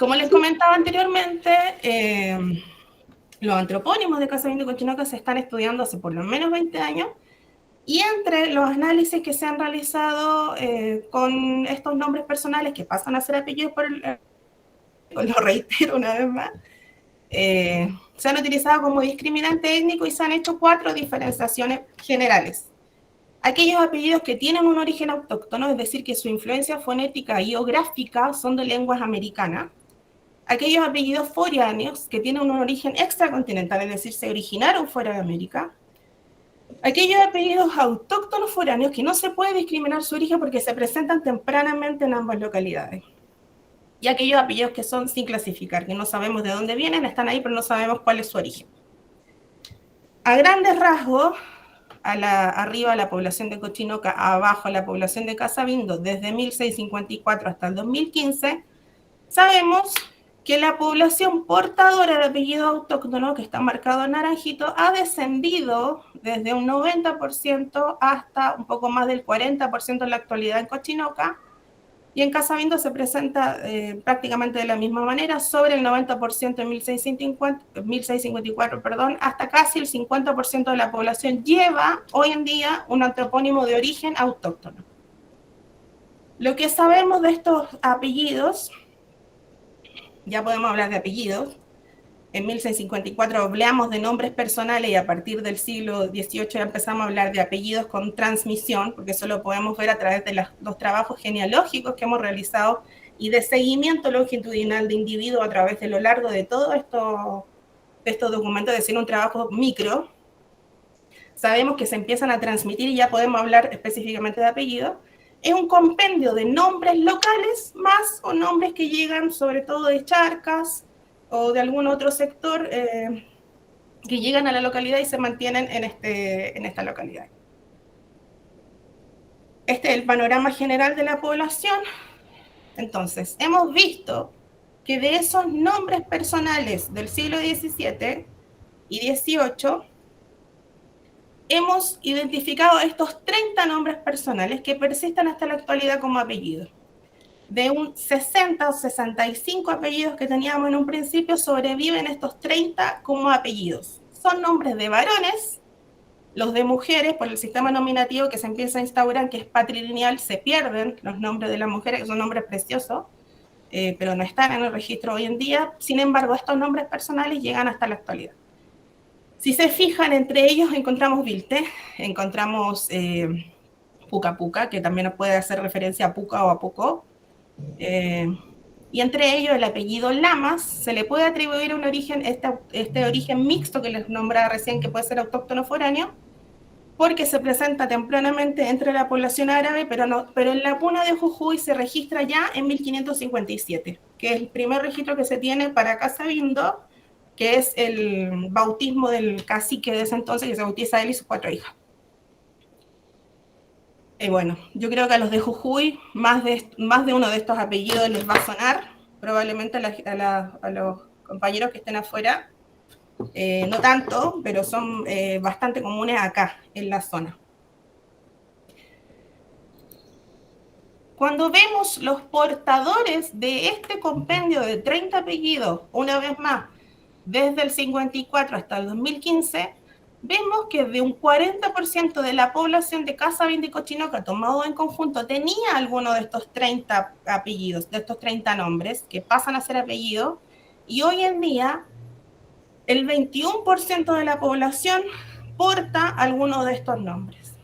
Como les comentaba anteriormente, los antropónimos de Casabindo y Cochinoca se están estudiando hace por lo menos 20 años, y entre los análisis que se han realizado con estos nombres personales que pasan a ser apellidos lo reitero una vez más, se han utilizado como discriminante étnico y se han hecho 4 diferenciaciones generales. Aquellos apellidos que tienen un origen autóctono, es decir, que su influencia fonética y o gráfica son de lenguas americanas. Aquellos apellidos foráneos que tienen un origen extracontinental, es decir, se originaron fuera de América. Aquellos apellidos autóctonos foráneos que no se puede discriminar su origen porque se presentan tempranamente en ambas localidades. Y aquellos apellidos que son sin clasificar, que no sabemos de dónde vienen, están ahí, pero no sabemos cuál es su origen. A grandes rasgos, arriba la población de Cochinoca, abajo la población de Casabindo, desde 1654 hasta el 2015, sabemos que la población portadora de apellido autóctono, que está marcado en naranjito, ha descendido desde un 90% hasta un poco más del 40% en la actualidad en Cochinoca, y en Casabindo se presenta prácticamente de la misma manera, sobre el 90% en 1654, hasta casi el 50% de la población lleva hoy en día un antropónimo de origen autóctono. Lo que sabemos de estos apellidos, ya podemos hablar de apellidos. En 1654 hablamos de nombres personales y a partir del siglo XVIII ya empezamos a hablar de apellidos con transmisión, porque eso lo podemos ver a través de los trabajos genealógicos que hemos realizado y de seguimiento longitudinal de individuos a través de lo largo de todos estos documentos, es decir, un trabajo micro. Sabemos que se empiezan a transmitir y ya podemos hablar específicamente de apellidos. Es un compendio de nombres locales más o nombres que llegan sobre todo de charcas o de algún otro sector que llegan a la localidad y se mantienen en esta localidad. Este es el panorama general de la población. Entonces, hemos visto que de esos nombres personales del siglo XVII y XVIII, hemos identificado estos 30 nombres personales que persisten hasta la actualidad como apellidos. De un 60 o 65 apellidos que teníamos en un principio, sobreviven estos 30 como apellidos. Son nombres de varones, los de mujeres, por el sistema nominativo que se empieza a instaurar, que es patrilineal, se pierden los nombres de las mujeres, que son nombres preciosos, pero no están en el registro hoy en día. Sin embargo, estos nombres personales llegan hasta la actualidad. Si se fijan, entre ellos encontramos Vilte, encontramos Puca Puca, que también puede hacer referencia a Puca o a Puco, y entre ellos el apellido Lamas se le puede atribuir un origen, este origen mixto que les nombraba recién, que puede ser autóctono foráneo, porque se presenta tempranamente entre la población árabe, pero en la puna de Jujuy se registra ya en 1557, que es el primer registro que se tiene para Casabindo, que es el bautismo del cacique de ese entonces, que se bautiza a él y sus 4 hijas. Bueno, yo creo que a los de Jujuy más de uno de estos apellidos les va a sonar, probablemente a los compañeros que estén afuera, no tanto, pero son bastante comunes acá, en la zona. Cuando vemos los portadores de este compendio de 30 apellidos, una vez más, desde el 54 hasta el 2015, vemos que de un 40% de la población de Casabindo y Cochinoca tomado en conjunto tenía alguno de estos 30 apellidos, de estos 30 nombres que pasan a ser apellidos, y hoy en día el 21% de la población porta alguno de estos nombres.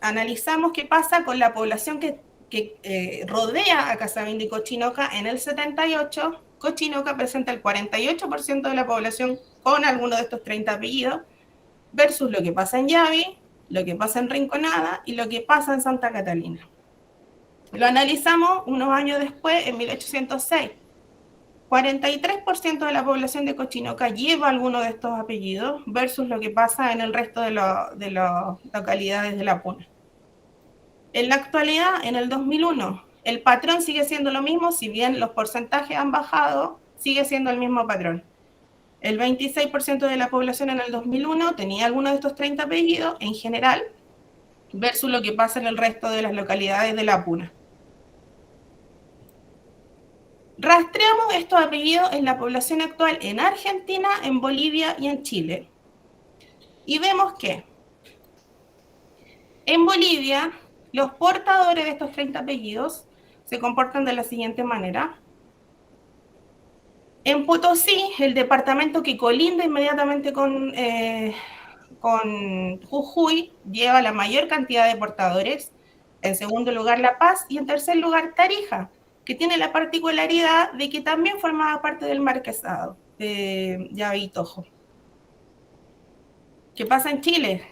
Analizamos qué pasa con la población que rodea a Casabindo y Cochinoca en el 78. Cochinoca presenta el 48% de la población con alguno de estos 30 apellidos, versus lo que pasa en Yavi, lo que pasa en Rinconada y lo que pasa en Santa Catalina. Lo analizamos unos años después, en 1806. 43% de la población de Cochinoca lleva alguno de estos apellidos, versus lo que pasa en el resto de las localidades de la puna. En la actualidad, en el 2001, el patrón sigue siendo lo mismo, si bien los porcentajes han bajado, sigue siendo el mismo patrón. El 26% de la población en el 2001 tenía alguno de estos 30 apellidos en general, versus lo que pasa en el resto de las localidades de la puna. Rastreamos estos apellidos en la población actual en Argentina, en Bolivia y en Chile. Y vemos que en Bolivia los portadores de estos 30 apellidos se comportan de la siguiente manera. En Potosí, el departamento que colinda inmediatamente con Jujuy, lleva la mayor cantidad de portadores. En segundo lugar, La Paz. Y en tercer lugar, Tarija, que tiene la particularidad de que también formaba parte del marquesado de Llave y Tojo. ¿Qué pasa en Chile?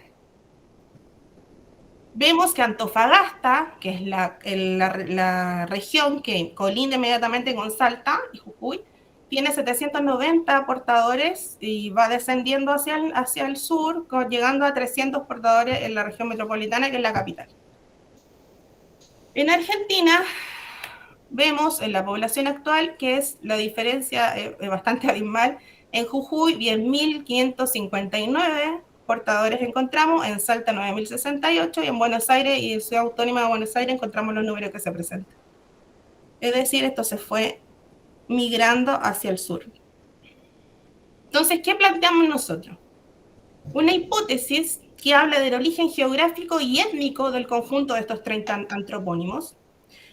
Vemos que Antofagasta, que es la región que colinda inmediatamente con Salta y Jujuy, tiene 790 portadores y va descendiendo hacia el sur, llegando a 300 portadores en la región metropolitana, que es la capital. En Argentina vemos en la población actual que es la diferencia bastante abismal. En Jujuy, 10.559 portadores encontramos, en Salta 9.068 y en Buenos Aires y en Ciudad Autónoma de Buenos Aires encontramos los números que se presentan. Es decir, esto se fue migrando hacia el sur. Entonces, ¿qué planteamos nosotros? Una hipótesis que habla del origen geográfico y étnico del conjunto de estos 30 antropónimos,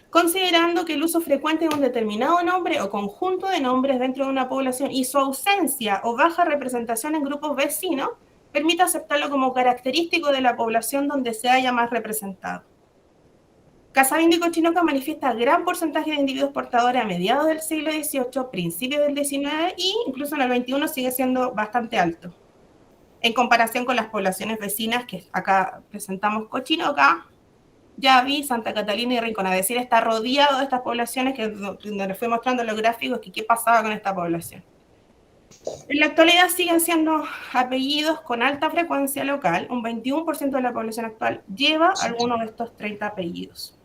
considerando que el uso frecuente de un determinado nombre o conjunto de nombres dentro de una población y su ausencia o baja representación en grupos vecinos permite aceptarlo como característico de la población donde se haya más representado. Casabindo y Cochinoca manifiesta gran porcentaje de individuos portadores a mediados del siglo XVIII, principios del XIX e incluso en el XXI sigue siendo bastante alto. En comparación con las poblaciones vecinas que acá presentamos Cochinoca, Yavi, Santa Catalina y Rincón, es decir, está rodeado de estas poblaciones que donde les fui mostrando los gráficos que qué pasaba con esta población. En la actualidad siguen siendo apellidos con alta frecuencia local, un 21% de la población actual lleva alguno de estos 30 apellidos.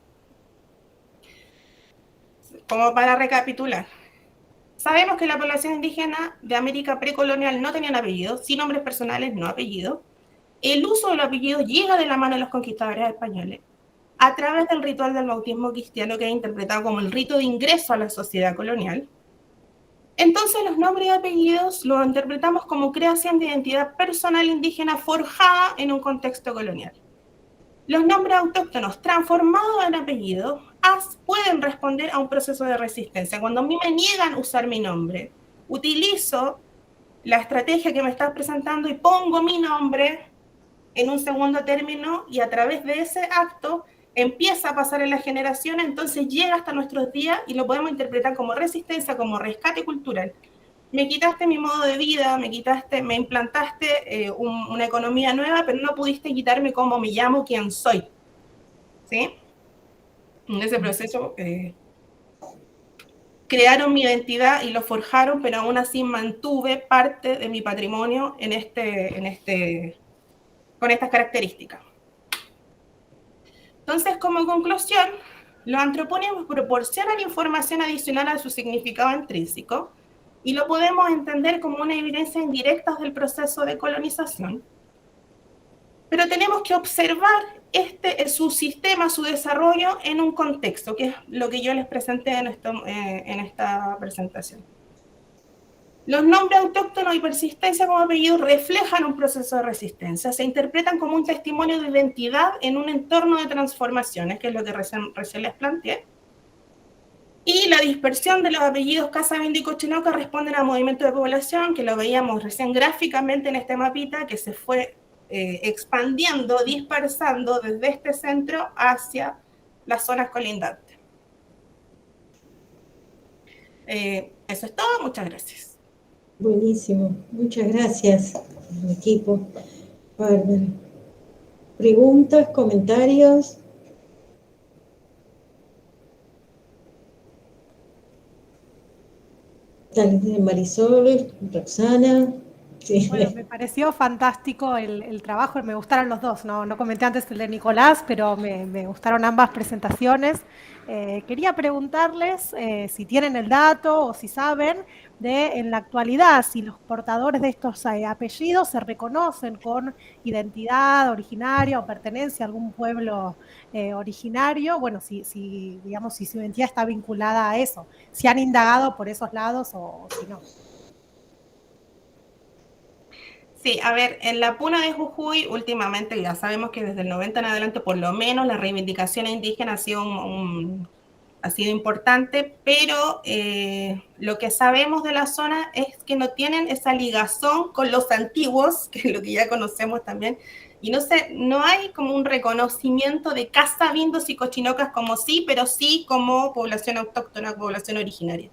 Como para recapitular, sabemos que la población indígena de América precolonial no tenían apellidos, sí nombres personales, no apellidos. El uso del apellido llega de la mano de los conquistadores españoles a través del ritual del bautismo cristiano, que es interpretado como el rito de ingreso a la sociedad colonial. Entonces los nombres y apellidos los interpretamos como creación de identidad personal indígena forjada en un contexto colonial. Los nombres autóctonos transformados en apellidos pueden responder a un proceso de resistencia. Cuando a mí me niegan usar mi nombre, utilizo la estrategia que me estás presentando y pongo mi nombre en un segundo término y a través de ese acto empieza a pasar en las generaciones, entonces llega hasta nuestros días y lo podemos interpretar como resistencia, como rescate cultural. Me quitaste mi modo de vida, me implantaste una economía nueva, pero no pudiste quitarme cómo me llamo, quién soy. ¿Sí? En ese proceso crearon mi identidad y lo forjaron, pero aún así mantuve parte de mi patrimonio con estas características. Entonces, como conclusión, los antropónimos proporcionan información adicional a su significado intrínseco y lo podemos entender como una evidencia indirecta del proceso de colonización. Pero tenemos que observar su sistema, su desarrollo en un contexto, que es lo que yo les presenté en esta presentación. Los nombres autóctonos y persistencia como apellido reflejan un proceso de resistencia, se interpretan como un testimonio de identidad en un entorno de transformaciones, que es lo que recién les planteé. Y la dispersión de los apellidos Casabindo y Cochinoca responden a movimiento de población, que lo veíamos recién gráficamente en este mapita, que se fue expandiendo, dispersando desde este centro hacia las zonas colindantes. Eso es todo, muchas gracias. Buenísimo, muchas gracias, equipo. Bárbaro. ¿Preguntas, comentarios? Dale, Marisol, Roxana. Sí. Bueno, me pareció fantástico el trabajo, me gustaron los dos, no comenté antes el de Nicolás, pero me gustaron ambas presentaciones. Quería preguntarles si tienen el dato o si saben de en la actualidad si los portadores de estos apellidos se reconocen con identidad originaria o pertenencia a algún pueblo originario, bueno, digamos, si su identidad está vinculada a eso, si han indagado por esos lados o si no. Sí, a ver, en la Puna de Jujuy, últimamente ya sabemos que desde el 90 en adelante, por lo menos, la reivindicación indígena ha sido importante, pero lo que sabemos de la zona es que no tienen esa ligazón con los antiguos, que es lo que ya conocemos también, y no hay como un reconocimiento de casavindos y cochinocas como sí, pero sí como población autóctona, población originaria.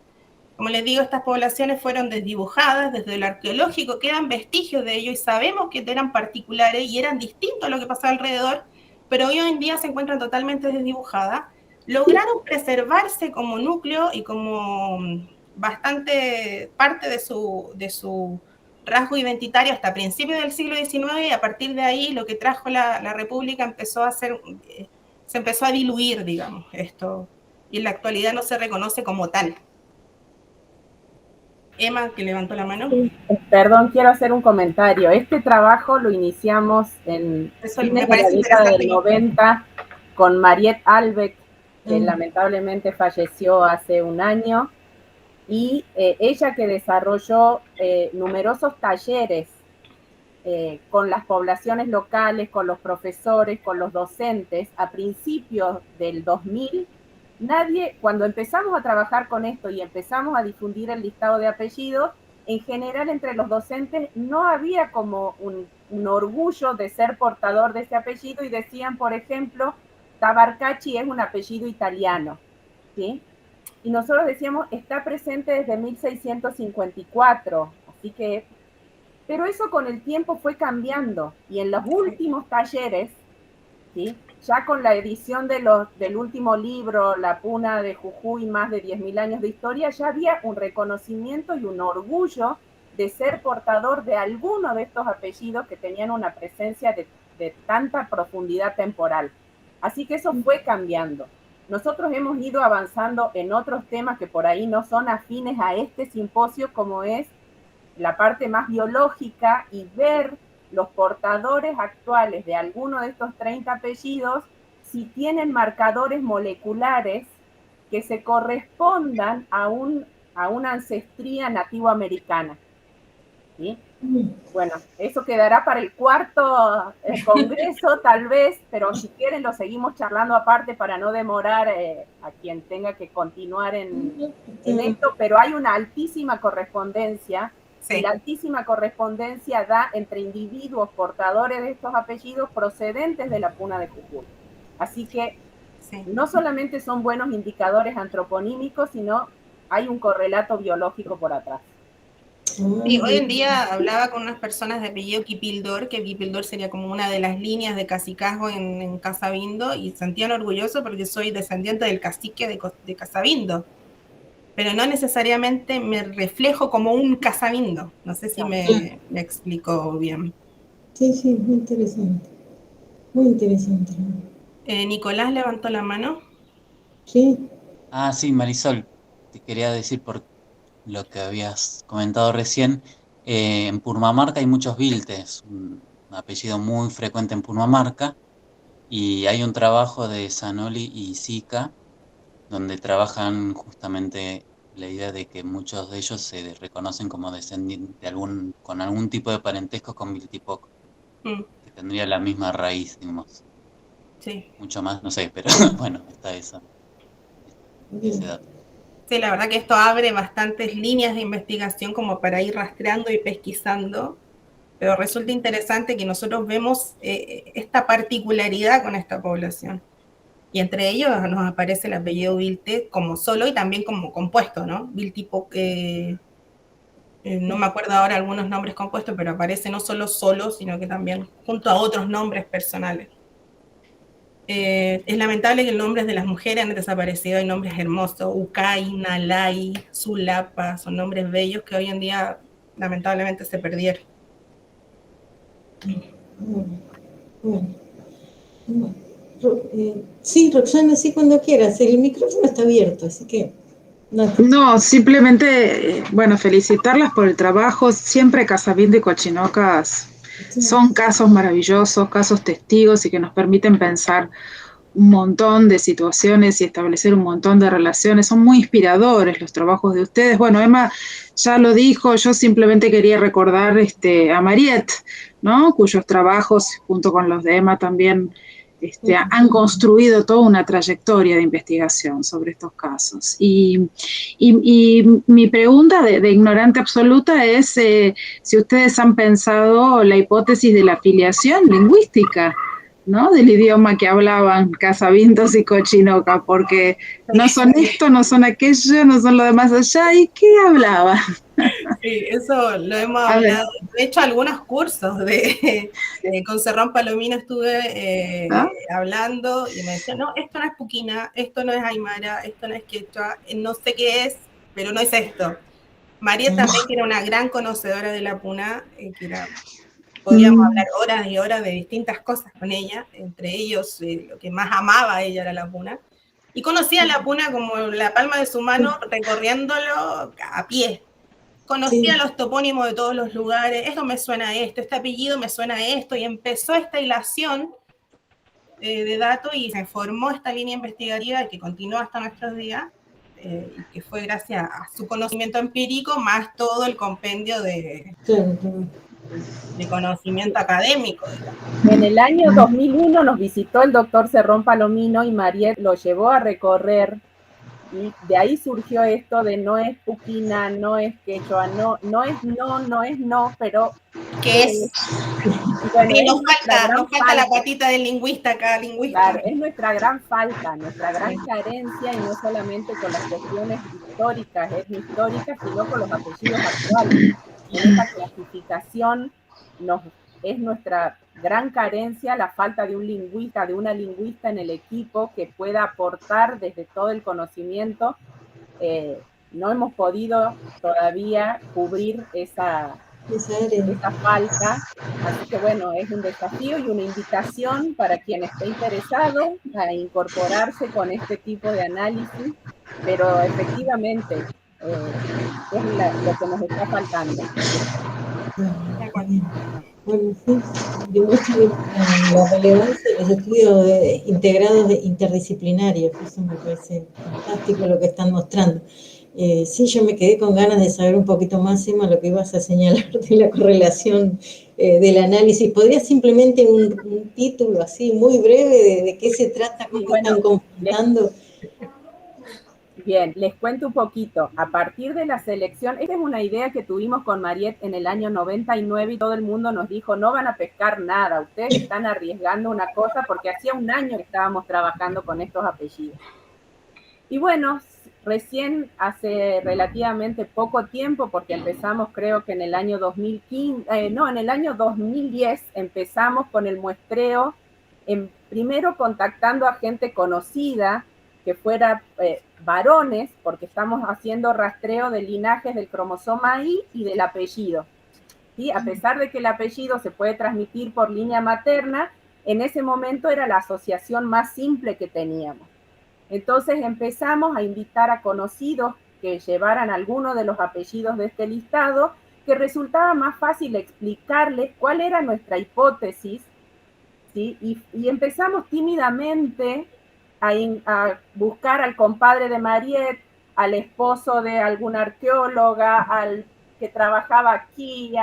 Como les digo, estas poblaciones fueron desdibujadas desde lo arqueológico, quedan vestigios de ello y sabemos que eran particulares y eran distintos a lo que pasaba alrededor, pero hoy en día se encuentran totalmente desdibujadas. Lograron preservarse como núcleo y como bastante parte de su rasgo identitario hasta principios del siglo XIX, y a partir de ahí lo que trajo la República se empezó a diluir, digamos, esto, y en la actualidad no se reconoce como tal. Emma, que levantó la mano. Perdón, quiero hacer un comentario. Este trabajo lo iniciamos en fines de la década del 90 con Mariette Albeck, que lamentablemente falleció hace un año, y ella que desarrolló numerosos talleres con las poblaciones locales, con los profesores, con los docentes, a principios del 2000. Cuando empezamos a trabajar con esto y empezamos a difundir el listado de apellidos, en general entre los docentes no había como un orgullo de ser portador de ese apellido y decían, por ejemplo, Tabarcacci es un apellido italiano, ¿sí? Y nosotros decíamos, está presente desde 1654, así que... Pero eso con el tiempo fue cambiando y en los últimos talleres, ¿sí? Ya con la edición del último libro, La Puna de Jujuy, más de 10.000 años de historia, ya había un reconocimiento y un orgullo de ser portador de alguno de estos apellidos que tenían una presencia de tanta profundidad temporal. Así que eso fue cambiando. Nosotros hemos ido avanzando en otros temas que por ahí no son afines a este simposio, como es la parte más biológica, y ver los portadores actuales de alguno de estos 30 apellidos, si tienen marcadores moleculares que se correspondan a una ancestría nativoamericana. ¿Sí? Bueno, eso quedará para el cuarto congreso tal vez, pero si quieren lo seguimos charlando aparte para no demorar a quien tenga que continuar en esto, pero hay una altísima correspondencia. Sí. Y la altísima correspondencia da entre individuos portadores de estos apellidos procedentes de la Puna de Jujuy. Así que sí, no solamente son buenos indicadores antroponímicos, sino hay un correlato biológico por atrás. Sí, hoy en día hablaba con unas personas de apellido Kipildor, que Kipildor sería como una de las líneas de Cacicazgo en Casabindo, y sentían orgulloso porque soy descendiente del cacique de Casabindo, pero no necesariamente me reflejo como un casabindo. No sé si me explico bien. Sí, sí, muy interesante. Muy interesante. Nicolás levantó la mano. Sí. Ah, sí, Marisol, te quería decir por lo que habías comentado recién. En Purmamarca hay muchos viltes, un apellido muy frecuente en Purmamarca, y hay un trabajo de Zanoli y Sica donde trabajan justamente la idea de que muchos de ellos se reconocen como descendientes con algún tipo de parentesco con Viltipoc, que tendría la misma raíz, digamos. Sí. Mucho más, no sé, pero bueno, está ese dato. Sí, la verdad que esto abre bastantes líneas de investigación como para ir rastreando y pesquisando, pero resulta interesante que nosotros vemos esta particularidad con esta población. Y entre ellos nos aparece el apellido Vilte como solo y también como compuesto, ¿no? Viltipoc, no me acuerdo ahora algunos nombres compuestos, pero aparece no solo, sino que también junto a otros nombres personales. Es lamentable que los nombres de las mujeres han desaparecido. Hay nombres hermosos, Ucay, Nalai, Zulapa, son nombres bellos que hoy en día lamentablemente se perdieron. Bueno, bueno. Sí, Roxana, sí, cuando quieras. El micrófono está abierto, así que... No, simplemente, bueno, felicitarlas por el trabajo. Siempre Casabindo y Cochinocas son casos maravillosos, casos testigos y que nos permiten pensar un montón de situaciones y establecer un montón de relaciones. Son muy inspiradores los trabajos de ustedes. Bueno, Emma ya lo dijo, yo simplemente quería recordar a Mariette, ¿no? Cuyos trabajos, junto con los de Emma también, han construido toda una trayectoria de investigación sobre estos casos. Y mi pregunta de ignorante absoluta es si ustedes han pensado la hipótesis de la filiación lingüística, ¿no? Del idioma que hablaban Casavintos y Cochinoca, porque no son esto, no son aquello, no son lo demás allá, ¿y qué hablaban? Sí, eso lo hemos hablado. De hecho, algunos cursos con Serrón Palomino estuve hablando y me decían, no, esto no es puquina, esto no es aymara, esto no es quechua, no sé qué es, pero no es esto. María también, que era una gran conocedora de la puna, podríamos hablar horas y horas de distintas cosas con ella, entre ellos lo que más amaba ella era la puna, y conocía la puna como la palma de su mano, recorriéndolo a pie. Conocía los topónimos de todos los lugares, esto me suena a esto, este apellido me suena a esto, y empezó esta hilación de datos y se formó esta línea investigativa que continúa hasta nuestros días, y que fue gracias a su conocimiento empírico más todo el compendio de conocimiento académico. En el año 2001 nos visitó el doctor Serrón Palomino y Mariette lo llevó a recorrer, y de ahí surgió esto de no es puquina, no es quechua, no es no, pero ¿qué es? Bueno, sí, nos falta la patita del lingüista acá, lingüista. Claro, es nuestra gran falta, nuestra gran carencia, y no solamente con las cuestiones históricas, etnohistóricas, sino con los apellidos actuales. En esta clasificación es nuestra gran carencia la falta de un lingüista, de una lingüista en el equipo que pueda aportar desde todo el conocimiento. No hemos podido todavía cubrir esa falta, así que bueno, es un desafío y una invitación para quien esté interesado a incorporarse con este tipo de análisis, pero efectivamente es lo que nos está faltando. Bueno, sí, demuestra la relevancia de los estudios integrados interdisciplinarios, eso me parece fantástico lo que están mostrando. Sí, yo me quedé con ganas de saber un poquito más, Emma, lo que ibas a señalar de la correlación del análisis. ¿Podrías simplemente un título así muy breve de qué se trata, cómo están confrontando? Bien, les cuento un poquito. A partir de la selección, esta es una idea que tuvimos con Mariette en el año 99 y todo el mundo nos dijo, no van a pescar nada, ustedes están arriesgando una cosa, porque hacía un año que estábamos trabajando con estos apellidos. Y bueno, recién hace relativamente poco tiempo, porque empezamos creo que en el año 2015, en el año 2010 empezamos con el muestreo, primero contactando a gente conocida, que fuera varones, porque estamos haciendo rastreo de linajes del cromosoma Y y del apellido. ¿Sí? A pesar de que el apellido se puede transmitir por línea materna, en ese momento era la asociación más simple que teníamos. Entonces empezamos a invitar a conocidos que llevaran alguno de los apellidos de este listado, que resultaba más fácil explicarles cuál era nuestra hipótesis, ¿sí? Y empezamos tímidamente a buscar al compadre de Mariette, al esposo de alguna arqueóloga, al que trabajaba aquí,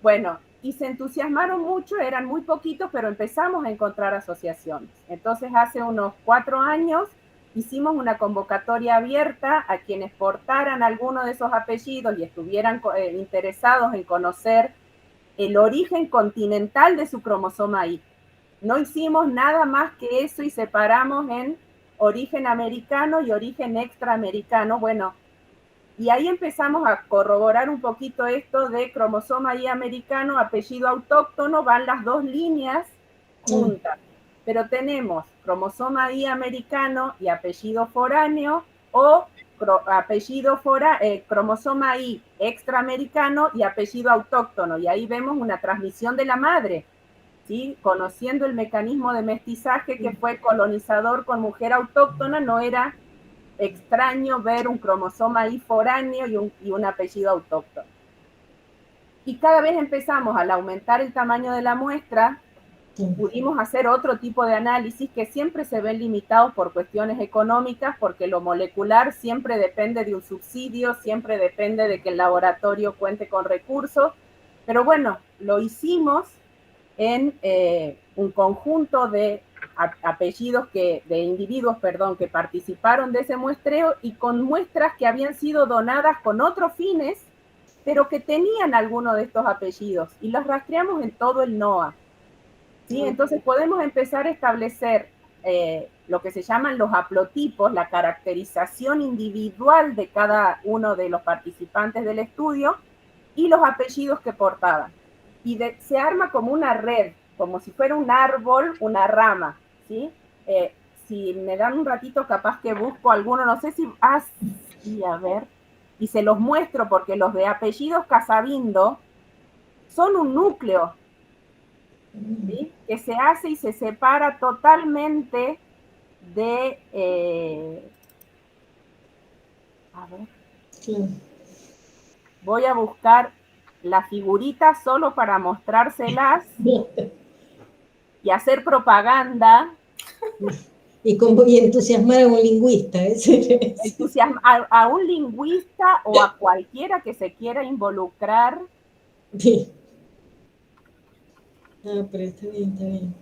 bueno, y se entusiasmaron mucho, eran muy poquitos, pero empezamos a encontrar asociaciones. Entonces hace unos 4 años hicimos una convocatoria abierta a quienes portaran alguno de esos apellidos y estuvieran interesados en conocer el origen continental de su cromosoma Y. No hicimos nada más que eso y separamos en origen americano y origen extraamericano. Bueno, y ahí empezamos a corroborar un poquito esto de cromosoma Y americano, apellido autóctono, van las dos líneas juntas. Pero tenemos cromosoma Y americano y apellido foráneo o apellido cromosoma Y extraamericano y apellido autóctono, y ahí vemos una transmisión de la madre, ¿sí? Conociendo el mecanismo de mestizaje que fue colonizador con mujer autóctona, no era extraño ver un cromosoma Y foráneo y un apellido autóctono. Y cada vez empezamos, al aumentar el tamaño de la muestra, pudimos hacer otro tipo de análisis que siempre se ven limitados por cuestiones económicas, porque lo molecular siempre depende de un subsidio, siempre depende de que el laboratorio cuente con recursos, pero bueno, lo hicimos en un conjunto de apellidos de individuos, que participaron de ese muestreo y con muestras que habían sido donadas con otros fines, pero que tenían alguno de estos apellidos, y los rastreamos en todo el NOA. ¿Sí? Entonces podemos empezar a establecer lo que se llaman los haplotipos, la caracterización individual de cada uno de los participantes del estudio y los apellidos que portaban. Y se arma como una red, como si fuera un árbol, una rama, ¿sí? Si me dan un ratito, capaz que busco alguno, no sé si... sí, a ver, y se los muestro porque los de apellidos Casabindo son un núcleo, ¿sí? Que se hace y se separa totalmente de... a ver. Sí. Voy a buscar la figurita solo para mostrárselas y hacer propaganda. Y entusiasmar a un lingüista. A un lingüista o a cualquiera que se quiera involucrar. Sí. Pero está bien, está bien.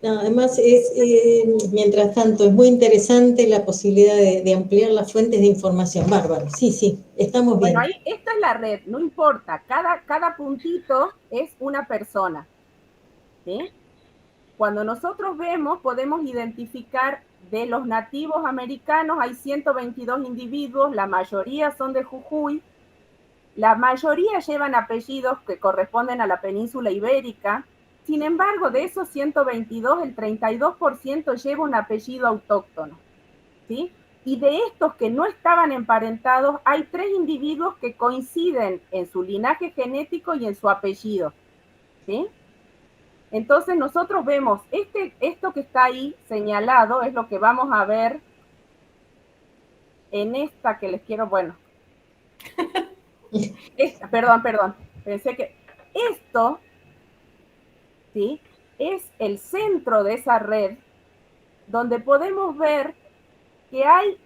No, además, mientras tanto, es muy interesante la posibilidad de ampliar las fuentes de información. Bárbaro, sí, estamos bien. Bueno, ahí, esta es la red, no importa, cada puntito es una persona, ¿sí? Cuando nosotros vemos, podemos identificar de los nativos americanos, hay 122 individuos, la mayoría son de Jujuy, la mayoría llevan apellidos que corresponden a la península ibérica. Sin embargo, de esos 122, el 32% lleva un apellido autóctono, ¿sí? Y de estos que no estaban emparentados, hay 3 individuos que coinciden en su linaje genético y en su apellido, ¿sí? Entonces nosotros vemos, esto que está ahí señalado es lo que vamos a ver en esta que les quiero, bueno. Perdón, pensé que esto, ¿sí? Es el centro de esa red donde podemos ver que hay,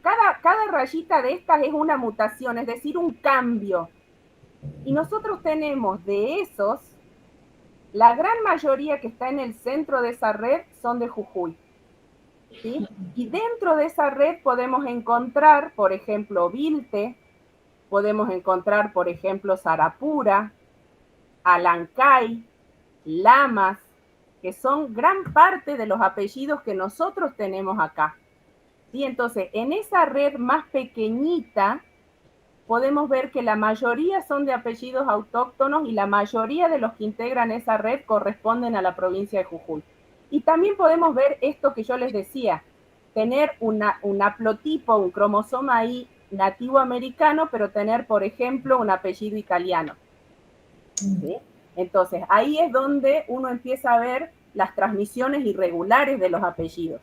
cada rayita de estas es una mutación, es decir, un cambio. Y nosotros tenemos de esos, la gran mayoría que está en el centro de esa red son de Jujuy, ¿sí? Y dentro de esa red podemos encontrar, por ejemplo, Vilte, podemos encontrar, por ejemplo, Sarapura, Alancay, Lamas, que son gran parte de los apellidos que nosotros tenemos acá. ¿Sí? Entonces, en esa red más pequeñita, podemos ver que la mayoría son de apellidos autóctonos y la mayoría de los que integran esa red corresponden a la provincia de Jujuy. Y también podemos ver esto que yo les decía, tener un haplotipo, un cromosoma Y nativo americano, pero tener, por ejemplo, un apellido italiano. ¿Sí? Entonces, ahí es donde uno empieza a ver las transmisiones irregulares de los apellidos.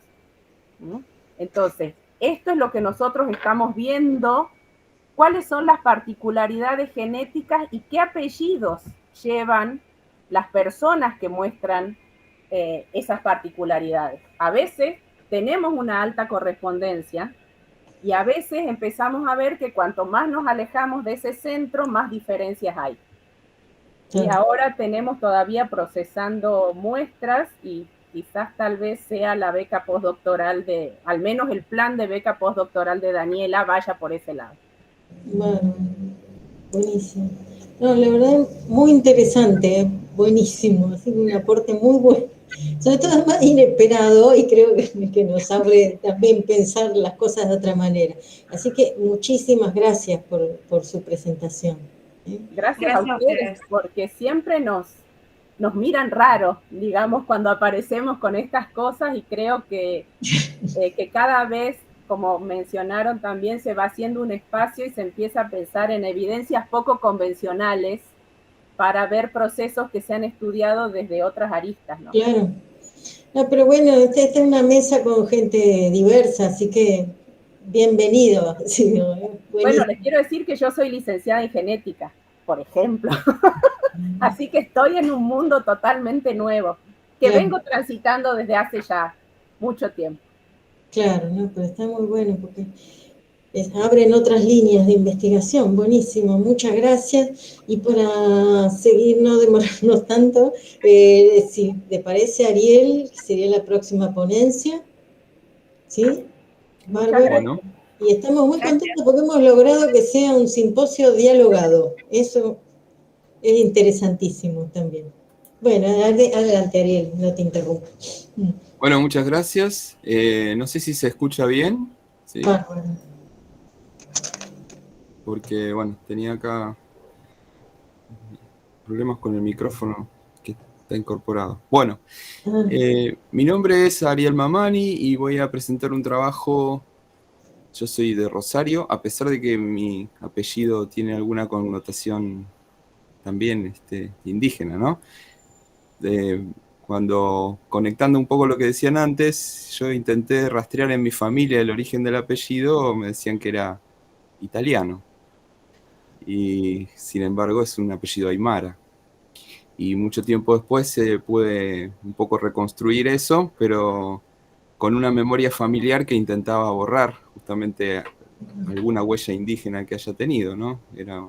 ¿Sí? Entonces, esto es lo que nosotros estamos viendo, cuáles son las particularidades genéticas y qué apellidos llevan las personas que muestran esas particularidades. A veces tenemos una alta correspondencia y a veces empezamos a ver que cuanto más nos alejamos de ese centro, más diferencias hay. Y ahora tenemos todavía procesando muestras y quizás tal vez sea la beca postdoctoral al menos el plan de beca postdoctoral de Daniela vaya por ese lado. Bueno, buenísimo. No, la verdad, muy interesante, buenísimo, así un aporte muy bueno. Sobre todo es más inesperado y creo que nos abre también pensar las cosas de otra manera. Así que muchísimas gracias por su presentación. Gracias a ustedes, porque siempre nos miran raro, digamos, cuando aparecemos con estas cosas y creo que cada vez como mencionaron también, se va haciendo un espacio y se empieza a pensar en evidencias poco convencionales para ver procesos que se han estudiado desde otras aristas, ¿no? Claro. No, pero bueno, esta es una mesa con gente diversa, así que bienvenido. Sí, ¿no? Bueno, Buenísimo. les quiero decir que yo soy licenciada en genética, por ejemplo. Así que estoy en un mundo totalmente nuevo, que Claro. vengo transitando desde hace ya mucho tiempo. Claro, no, pero está muy bueno porque abren otras líneas de investigación. Buenísimo, muchas gracias. Y para seguir, no demorarnos tanto, si te parece, Ariel, sería la próxima ponencia. ¿Sí? Bárbaro. Bueno, Y estamos muy contentos porque hemos logrado que sea un simposio dialogado. Eso es interesantísimo también. Bueno, adelante, Ariel, no te interrumpo. bueno, muchas gracias. No sé si se escucha bien. ¿Sí? Bárbaro. Porque, bueno, tenía acá problemas con el micrófono que está incorporado. Bueno, mi nombre es Ariel Mamani y voy a presentar un trabajo. Yo soy de Rosario, a pesar de que mi apellido tiene alguna connotación también indígena, ¿no? Cuando, conectando un poco lo que decían antes, yo intenté rastrear en mi familia el origen del apellido, me decían que era italiano. Y sin embargo es un apellido aymara. Y mucho tiempo después se pude un poco reconstruir eso, pero con una memoria familiar que intentaba borrar justamente alguna huella indígena que haya tenido, ¿no? Era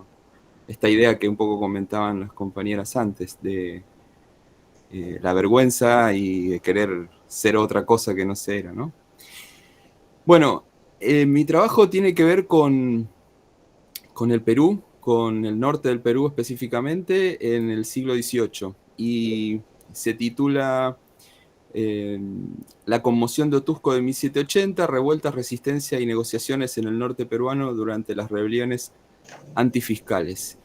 esta idea que un poco comentaban las compañeras antes, de la vergüenza y de querer ser otra cosa que no se era, ¿no? Bueno, mi trabajo tiene que ver con el Perú, con el norte del Perú específicamente, en el siglo XVIII. Y se titula La conmoción de Otusco de 1780, revueltas, resistencia y negociaciones en el norte peruano durante las rebeliones antifiscales.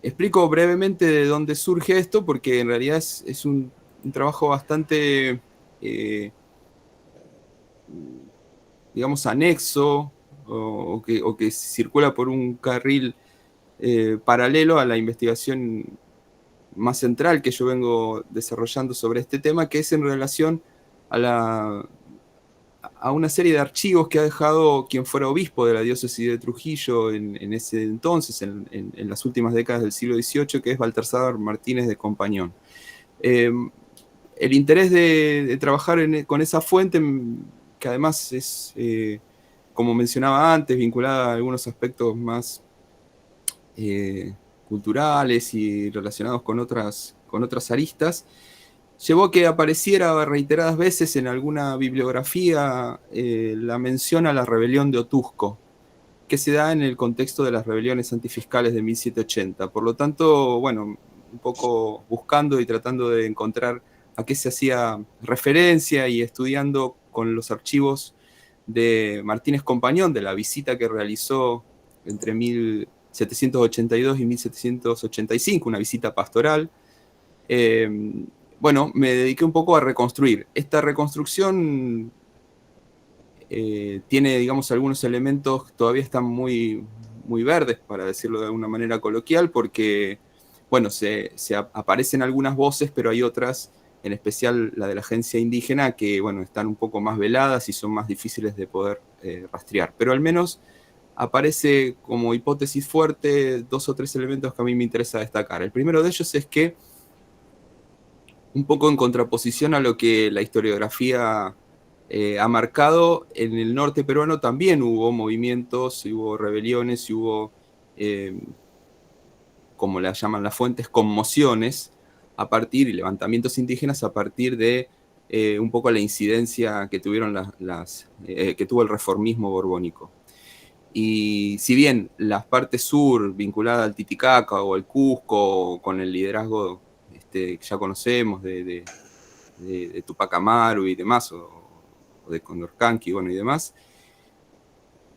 Explico brevemente de dónde surge esto, porque en realidad es un trabajo bastante, digamos, anexo, o que circula por un carril paralelo a la investigación más central que yo vengo desarrollando sobre este tema, que es en relación a una serie de archivos que ha dejado quien fuera obispo de la diócesis de Trujillo en ese entonces, en las últimas décadas del siglo XVIII, que es Baltasar Martínez de Compañón. El interés de trabajar con esa fuente, que además es, como mencionaba antes, vinculada a algunos aspectos más culturales y relacionados con otras aristas, llevó a que apareciera reiteradas veces en alguna bibliografía la mención a la rebelión de Otusco, que se da en el contexto de las rebeliones antifiscales de 1780. Por lo tanto, bueno, un poco buscando y tratando de encontrar a qué se hacía referencia y estudiando con los archivos de Martínez Compañón, de la visita que realizó entre 1782 y 1785, una visita pastoral. Bueno, me dediqué un poco a reconstruir. Esta reconstrucción tiene, digamos, algunos elementos que todavía están muy, muy verdes, para decirlo de alguna manera coloquial, porque, bueno, se aparecen algunas voces, pero hay otras, en especial la de la agencia indígena, que, bueno, están un poco más veladas y son más difíciles de poder rastrear. Pero al menos aparece como hipótesis fuerte 2 o 3 elementos que a mí me interesa destacar. El primero de ellos es que, un poco en contraposición a lo que la historiografía ha marcado, en el norte peruano también hubo movimientos, hubo rebeliones, hubo, como las llaman las fuentes, conmociones a partir, y levantamientos indígenas a partir de un poco la incidencia que tuvieron que tuvo el reformismo borbónico. Y si bien la parte sur, vinculada al Titicaca o al Cusco, con el liderazgo que ya conocemos de Tupac Amaru y demás, o de Condorcanqui, bueno, y demás,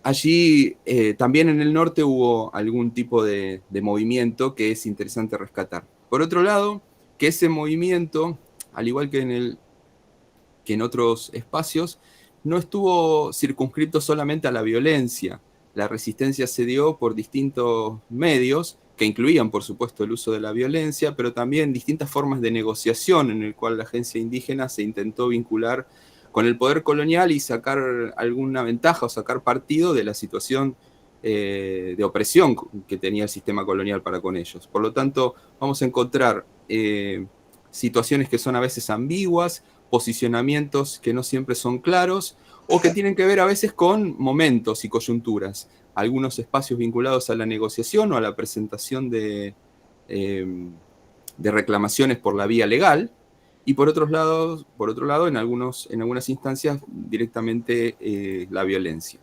allí también en el norte hubo algún tipo de movimiento que es interesante rescatar. Por otro lado, que ese movimiento, al igual que en otros espacios, no estuvo circunscrito solamente a la violencia. La resistencia se dio por distintos medios, que incluían, por supuesto, el uso de la violencia, pero también distintas formas de negociación en el cual la agencia indígena se intentó vincular con el poder colonial y sacar alguna ventaja o sacar partido de la situación de opresión que tenía el sistema colonial para con ellos. Por lo tanto, vamos a encontrar situaciones que son a veces ambiguas, posicionamientos que no siempre son claros, o que tienen que ver a veces con momentos y coyunturas. Algunos espacios vinculados a la negociación o a la presentación de reclamaciones por la vía legal, y por otro lado en algunas instancias, directamente la violencia.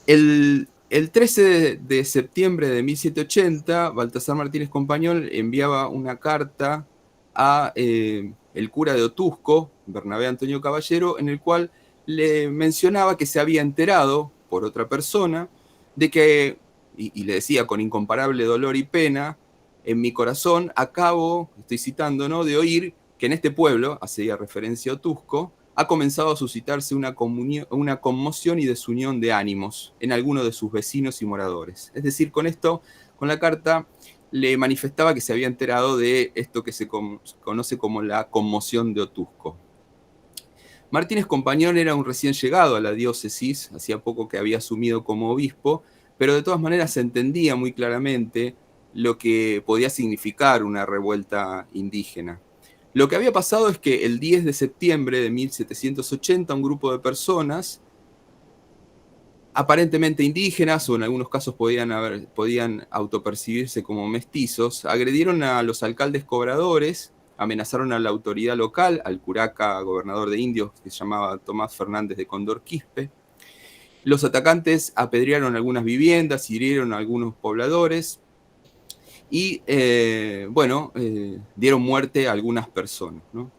El 13 de septiembre de 1780, Baltasar Martínez Compañón enviaba una carta a el cura de Otusco, Bernabé Antonio Caballero, en el cual le mencionaba que se había enterado por otra persona de que, y le decía con incomparable dolor y pena, en mi corazón acabo, estoy citando, ¿no?, de oír que en este pueblo, hacía referencia a Otusco, ha comenzado a suscitarse una conmoción y desunión de ánimos en algunos de sus vecinos y moradores. Es decir, con esto, con la carta, le manifestaba que se había enterado de esto que se conoce como la conmoción de Otusco. Martínez Compañón era un recién llegado a la diócesis, hacía poco que había asumido como obispo, pero de todas maneras se entendía muy claramente lo que podía significar una revuelta indígena. Lo que había pasado es que el 10 de septiembre de 1780 un grupo de personas, aparentemente indígenas, o en algunos casos podían autopercibirse como mestizos, agredieron a los alcaldes cobradores, amenazaron a la autoridad local, al curaca gobernador de indios, que se llamaba Tomás Fernández de Condor Quispe. Los atacantes apedrearon algunas viviendas, hirieron a algunos pobladores, y dieron muerte a algunas personas, ¿no?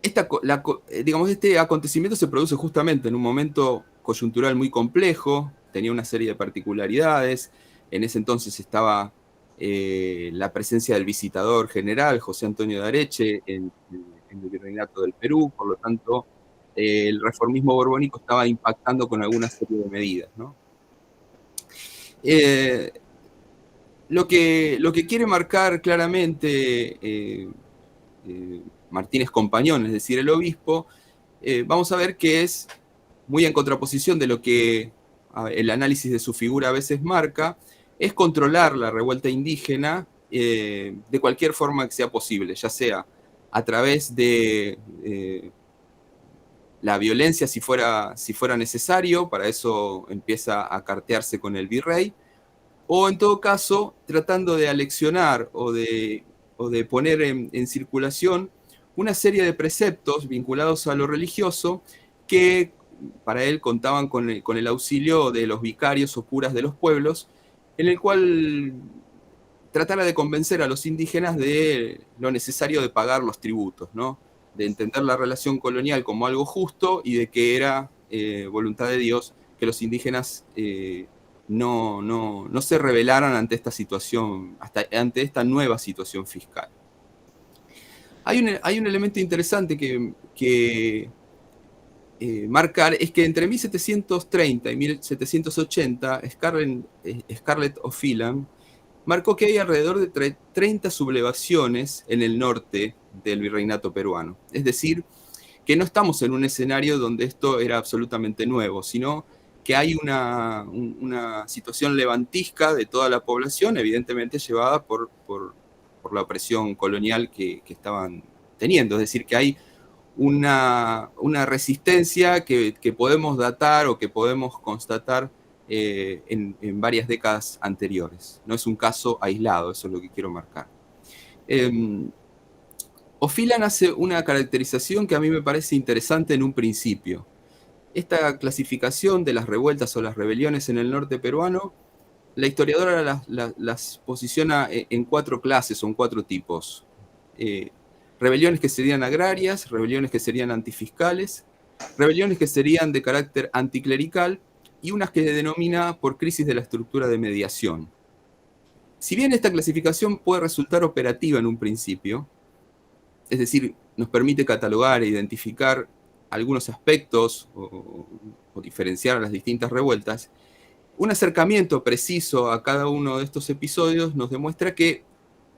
Este acontecimiento se produce justamente en un momento coyuntural muy complejo, tenía una serie de particularidades. En ese entonces estaba la presencia del visitador general, José Antonio de Areche, en el Virreinato del Perú. Por lo tanto, el reformismo borbónico estaba impactando con alguna serie de medidas, ¿no? Lo que quiere marcar claramente Martínez Compañón, es decir, el obispo, vamos a ver que es muy en contraposición de lo que el análisis de su figura a veces marca, es controlar la revuelta indígena de cualquier forma que sea posible, ya sea a través de la violencia si fuera necesario. Para eso empieza a cartearse con el virrey, o en todo caso tratando de aleccionar o de poner en circulación una serie de preceptos vinculados a lo religioso que para él contaban con el auxilio de los vicarios o curas de los pueblos, en el cual tratara de convencer a los indígenas de lo necesario de pagar los tributos, ¿no?, de entender la relación colonial como algo justo y de que era voluntad de Dios que los indígenas no se rebelaran ante esta situación, ante esta nueva situación fiscal. Hay un elemento interesante que marcar, es que entre 1730 y 1780, Scarlett O'Phelan marcó que hay alrededor de 30 sublevaciones en el norte del virreinato peruano. Es decir, que no estamos en un escenario donde esto era absolutamente nuevo, sino que hay una situación levantisca de toda la población, evidentemente llevada por la opresión colonial que estaban teniendo. Es decir, que hay una resistencia que podemos datar o que podemos constatar en varias décadas anteriores. No es un caso aislado, eso es lo que quiero marcar. O'Phelan hace una caracterización que a mí me parece interesante en un principio. Esta clasificación de las revueltas o las rebeliones en el norte peruano, la historiadora las posiciona en 4 clases o en 4 tipos. Rebeliones que serían agrarias, rebeliones que serían antifiscales, rebeliones que serían de carácter anticlerical y unas que denomina por crisis de la estructura de mediación. Si bien esta clasificación puede resultar operativa en un principio, es decir, nos permite catalogar e identificar algunos aspectos o diferenciar las distintas revueltas. Un acercamiento preciso a cada uno de estos episodios nos demuestra que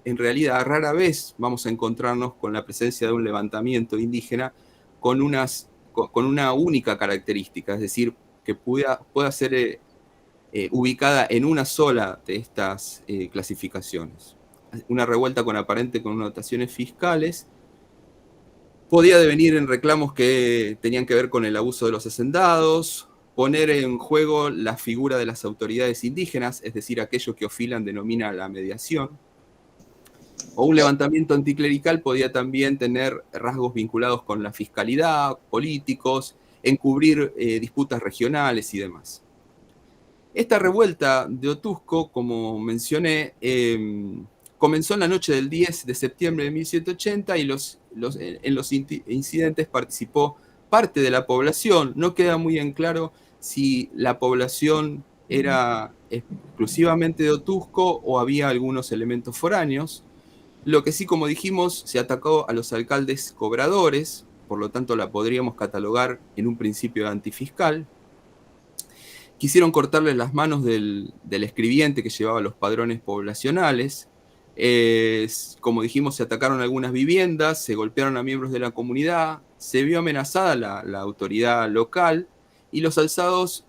en realidad rara vez vamos a encontrarnos con la presencia de un levantamiento indígena con una única característica, es decir, que pueda ser ubicada en una sola de estas clasificaciones. Una revuelta con aparente connotaciones fiscales podía devenir en reclamos que tenían que ver con el abuso de los hacendados, poner en juego la figura de las autoridades indígenas, es decir, aquello que Ophilan denomina la mediación, o un levantamiento anticlerical podía también tener rasgos vinculados con la fiscalidad, políticos, encubrir disputas regionales y demás. Esta revuelta de Otusco, como mencioné, comenzó en la noche del 10 de septiembre de 1780 y en los incidentes participó parte de la población. No queda muy en claro si la población era exclusivamente de Otusco o había algunos elementos foráneos. Lo que sí, como dijimos, se atacó a los alcaldes cobradores, por lo tanto la podríamos catalogar en un principio de antifiscal. Quisieron cortarles las manos del escribiente que llevaba los padrones poblacionales. Como dijimos, se atacaron algunas viviendas, se golpearon a miembros de la comunidad, se vio amenazada la autoridad local y los alzados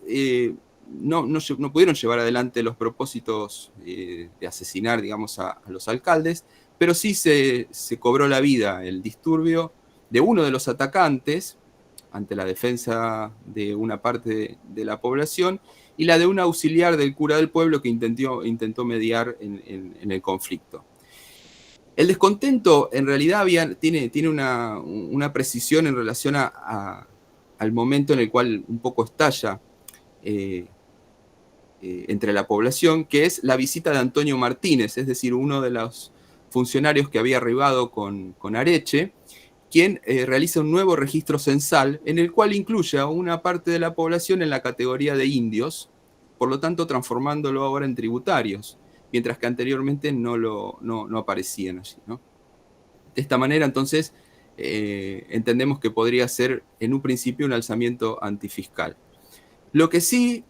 no pudieron llevar adelante los propósitos de asesinar, digamos, a los alcaldes, pero sí se cobró la vida el disturbio de uno de los atacantes ante la defensa de una parte de la población y la de un auxiliar del cura del pueblo que intentó mediar en el conflicto. El descontento en realidad tiene una precisión en relación al momento en el cual un poco estalla entre la población, que es la visita de Antonio Martínez, es decir, uno de los funcionarios que había arribado con Areche, quien realiza un nuevo registro censal en el cual incluye a una parte de la población en la categoría de indios, por lo tanto transformándolo ahora en tributarios, mientras que anteriormente no aparecían allí, ¿no? De esta manera, entonces, entendemos que podría ser en un principio un alzamiento antifiscal. Lo que sí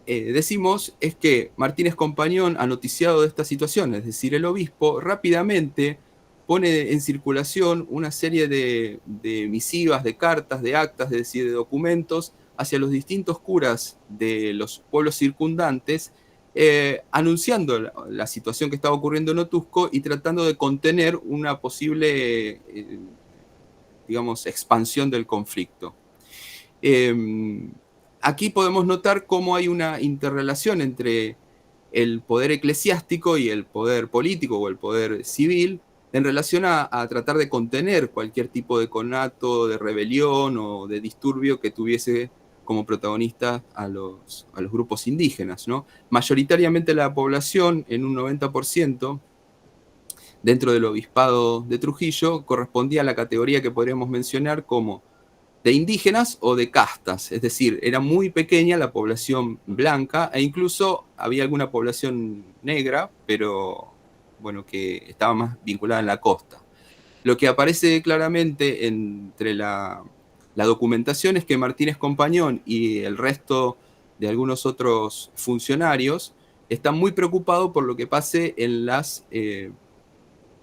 decimos es que Martínez Compañón ha noticiado de esta situación, es decir, el obispo rápidamente pone en circulación una serie de misivas, de cartas, de actas, es decir, de documentos hacia los distintos curas de los pueblos circundantes, anunciando la situación que estaba ocurriendo en Otusco y tratando de contener una posible, digamos, expansión del conflicto. Aquí podemos notar cómo hay una interrelación entre el poder eclesiástico y el poder político o el poder civil, en relación a tratar de contener cualquier tipo de conato, de rebelión o de disturbio que tuviese como protagonista a los grupos indígenas, ¿no? Mayoritariamente la población, en un 90%, dentro del obispado de Trujillo, correspondía a la categoría que podríamos mencionar como de indígenas o de castas, es decir, era muy pequeña la población blanca e incluso había alguna población negra, pero bueno, que estaba más vinculada en la costa. Lo que aparece claramente entre la documentación es que Martínez Compañón y el resto de algunos otros funcionarios están muy preocupados por lo que pase en las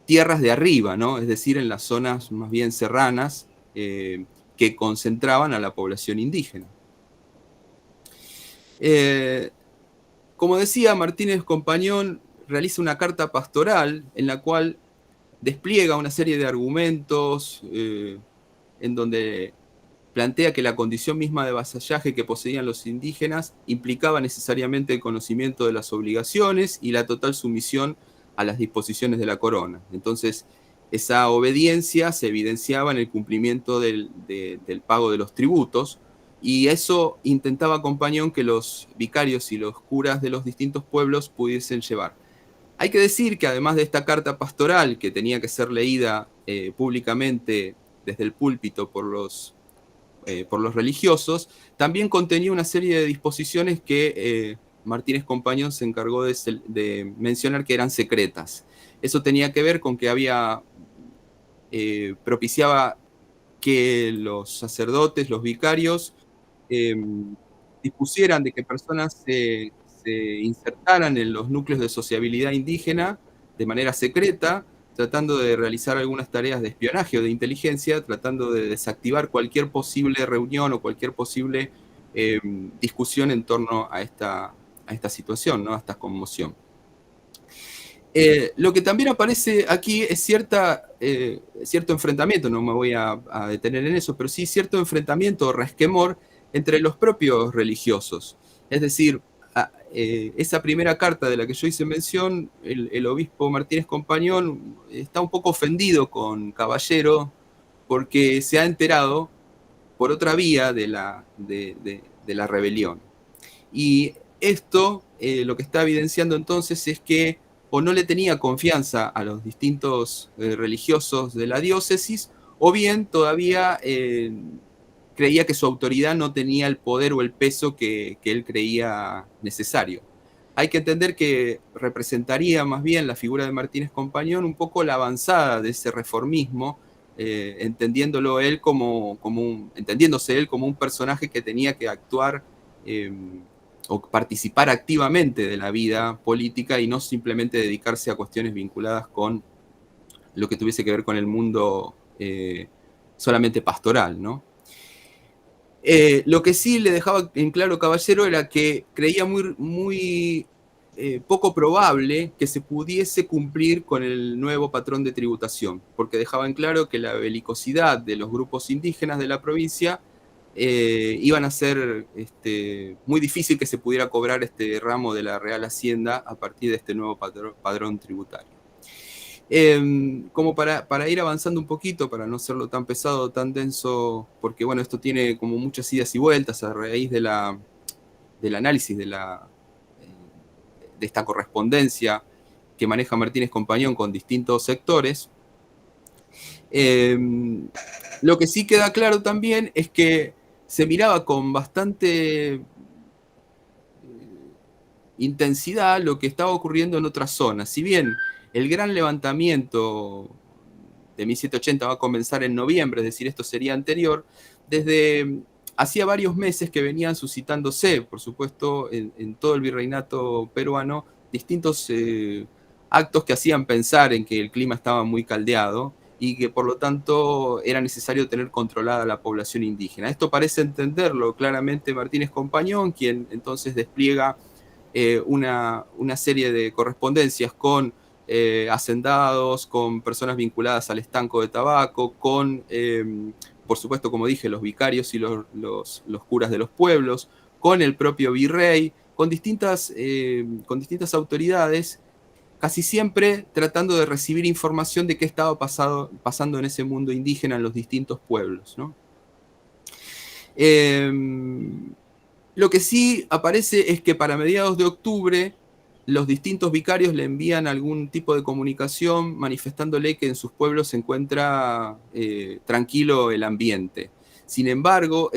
tierras de arriba, ¿no? Es decir, en las zonas más bien serranas que concentraban a la población indígena. Como decía, Martínez Compañón realiza una carta pastoral en la cual despliega una serie de argumentos en donde plantea que la condición misma de vasallaje que poseían los indígenas implicaba necesariamente el conocimiento de las obligaciones y la total sumisión a las disposiciones de la corona. Entonces, esa obediencia se evidenciaba en el cumplimiento del pago de los tributos, y eso intentaba Compañón que los vicarios y los curas de los distintos pueblos pudiesen llevar. Hay que decir que además de esta carta pastoral, que tenía que ser leída públicamente desde el púlpito por los religiosos, también contenía una serie de disposiciones que Martínez Compañón se encargó de mencionar que eran secretas. Eso tenía que ver con que había propiciaba que los sacerdotes, los vicarios, dispusieran de que personas se insertaran en los núcleos de sociabilidad indígena de manera secreta, tratando de realizar algunas tareas de espionaje o de inteligencia, tratando de desactivar cualquier posible reunión o cualquier posible discusión en torno a esta situación, ¿no? A esta conmoción. Lo que también aparece aquí es cierto enfrentamiento, no me voy a detener en eso, pero sí cierto enfrentamiento o resquemor entre los propios religiosos. Es decir, esa primera carta de la que yo hice mención, el obispo Martínez Compañón está un poco ofendido con Caballero porque se ha enterado por otra vía de la rebelión. Y esto lo que está evidenciando entonces es que o no le tenía confianza a los distintos religiosos de la diócesis, o bien todavía creía que su autoridad no tenía el poder o el peso que él creía necesario. Hay que entender que representaría más bien la figura de Martínez Compañón un poco la avanzada de ese reformismo, entendiéndose él como un personaje que tenía que actuar o participar activamente de la vida política y no simplemente dedicarse a cuestiones vinculadas con lo que tuviese que ver con el mundo solamente pastoral, ¿no? Lo que sí le dejaba en claro Caballero era que creía muy poco probable que se pudiese cumplir con el nuevo patrón de tributación, porque dejaba en claro que la belicosidad de los grupos indígenas de la provincia iban a ser muy difícil que se pudiera cobrar este ramo de la Real Hacienda a partir de este nuevo padrón tributario. Como para ir avanzando un poquito, para no serlo tan pesado, tan denso, porque bueno, esto tiene como muchas idas y vueltas a raíz del análisis de esta correspondencia que maneja Martínez Compañón con distintos sectores. Lo que sí queda claro también es que se miraba con bastante intensidad lo que estaba ocurriendo en otras zonas. Si bien el gran levantamiento de 1780 va a comenzar en noviembre, es decir, esto sería anterior, desde hacía varios meses que venían suscitándose, por supuesto, en todo el virreinato peruano, distintos actos que hacían pensar en que el clima estaba muy caldeado y que por lo tanto era necesario tener controlada la población indígena. Esto parece entenderlo claramente Martínez Compañón, quien entonces despliega una serie de correspondencias con hacendados, con personas vinculadas al estanco de tabaco, con, por supuesto, como dije, los vicarios y los curas de los pueblos, con el propio virrey, con distintas autoridades, casi siempre tratando de recibir información de qué estaba pasando en ese mundo indígena en los distintos pueblos, ¿no? Lo que sí aparece es que para mediados de octubre los distintos vicarios le envían algún tipo de comunicación manifestándole que en sus pueblos se encuentra tranquilo el ambiente. Sin embargo,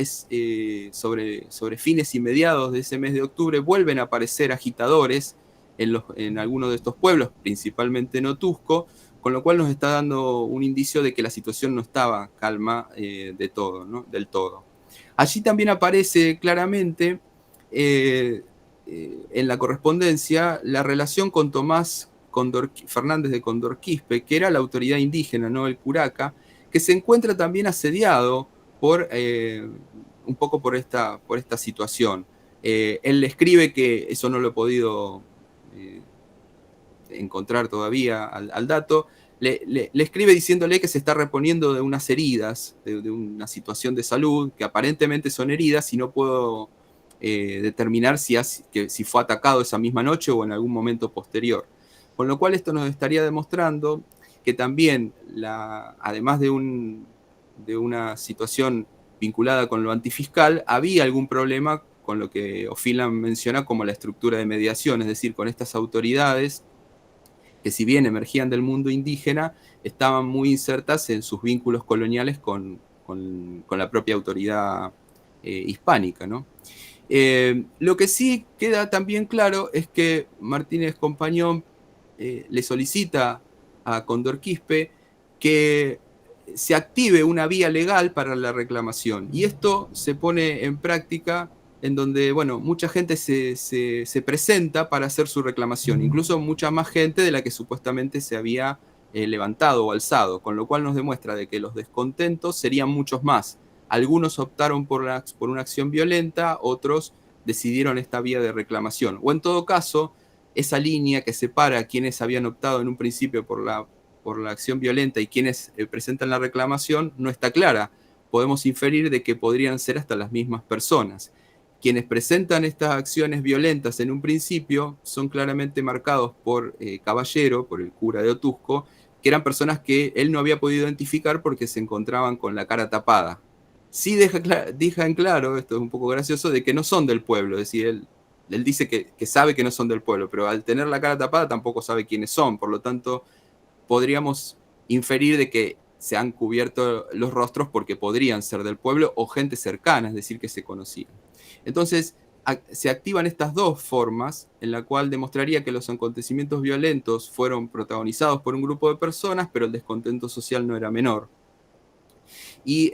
sobre fines y mediados de ese mes de octubre vuelven a aparecer agitadores en algunos de estos pueblos, principalmente en Otuzco, con lo cual nos está dando un indicio de que la situación no estaba calma del todo. Allí también aparece claramente en la correspondencia la relación con Tomás Fernández de Condorquispe, que era la autoridad indígena, ¿no? El curaca, que se encuentra también asediado un poco por esta situación. Él le escribe, que eso no lo he podido encontrar todavía al dato, le escribe diciéndole que se está reponiendo de unas heridas, de una situación de salud, que aparentemente son heridas y no puedo determinar si fue atacado esa misma noche o en algún momento posterior. Con lo cual esto nos estaría demostrando que también, además de una situación vinculada con lo antifiscal, había algún problema con lo que O'Phelan menciona como la estructura de mediación, es decir, con estas autoridades que, si bien emergían del mundo indígena, estaban muy insertas en sus vínculos coloniales con la propia autoridad hispánica, ¿no? Lo que sí queda también claro es que Martínez Compañón le solicita a Condorquispe que se active una vía legal para la reclamación. Y esto se pone en práctica en donde, bueno, mucha gente se presenta para hacer su reclamación, incluso mucha más gente de la que supuestamente se había levantado o alzado, con lo cual nos demuestra de que los descontentos serían muchos más. Algunos optaron por una acción violenta, otros decidieron esta vía de reclamación. O en todo caso, esa línea que separa a quienes habían optado en un principio por la acción violenta y quienes presentan la reclamación no está clara. Podemos inferir de que podrían ser hasta las mismas personas. Quienes presentan estas acciones violentas en un principio son claramente marcados por Caballero, por el cura de Otusco, que eran personas que él no había podido identificar porque se encontraban con la cara tapada. Sí deja en claro, esto es un poco gracioso, de que no son del pueblo, es decir, él dice que sabe que no son del pueblo, pero al tener la cara tapada tampoco sabe quiénes son, por lo tanto podríamos inferir de que se han cubierto los rostros porque podrían ser del pueblo o gente cercana, es decir, que se conocían. Entonces, se activan estas dos formas, en la cual demostraría que los acontecimientos violentos fueron protagonizados por un grupo de personas, pero el descontento social no era menor. Y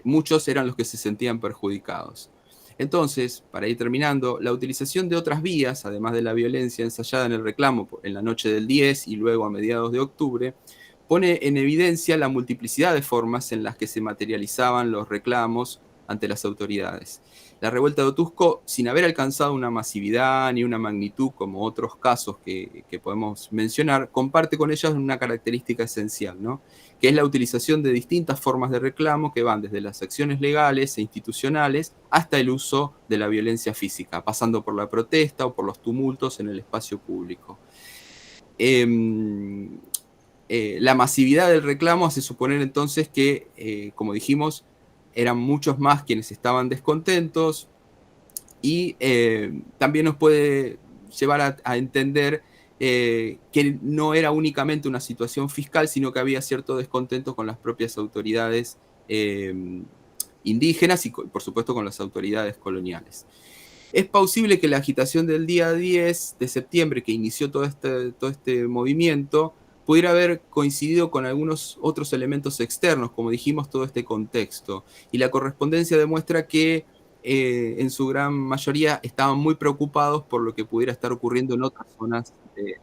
muchos eran los que se sentían perjudicados. Entonces, para ir terminando, la utilización de otras vías, además de la violencia ensayada en el reclamo en la noche del 10 y luego a mediados de octubre, pone en evidencia la multiplicidad de formas en las que se materializaban los reclamos ante las autoridades. La revuelta de Otusco, sin haber alcanzado una masividad ni una magnitud como otros casos que podemos mencionar, comparte con ellas una característica esencial, ¿no? Que es la utilización de distintas formas de reclamo que van desde las acciones legales e institucionales hasta el uso de la violencia física, pasando por la protesta o por los tumultos en el espacio público. La masividad del reclamo hace suponer entonces que, como dijimos, eran muchos más quienes estaban descontentos y también nos puede llevar a entender que no era únicamente una situación fiscal, sino que había cierto descontento con las propias autoridades indígenas y, por supuesto, con las autoridades coloniales. Es posible que la agitación del día 10 de septiembre, que inició todo este movimiento, pudiera haber coincidido con algunos otros elementos externos, como dijimos, todo este contexto. Y la correspondencia demuestra que en su gran mayoría estaban muy preocupados por lo que pudiera estar ocurriendo en otras zonas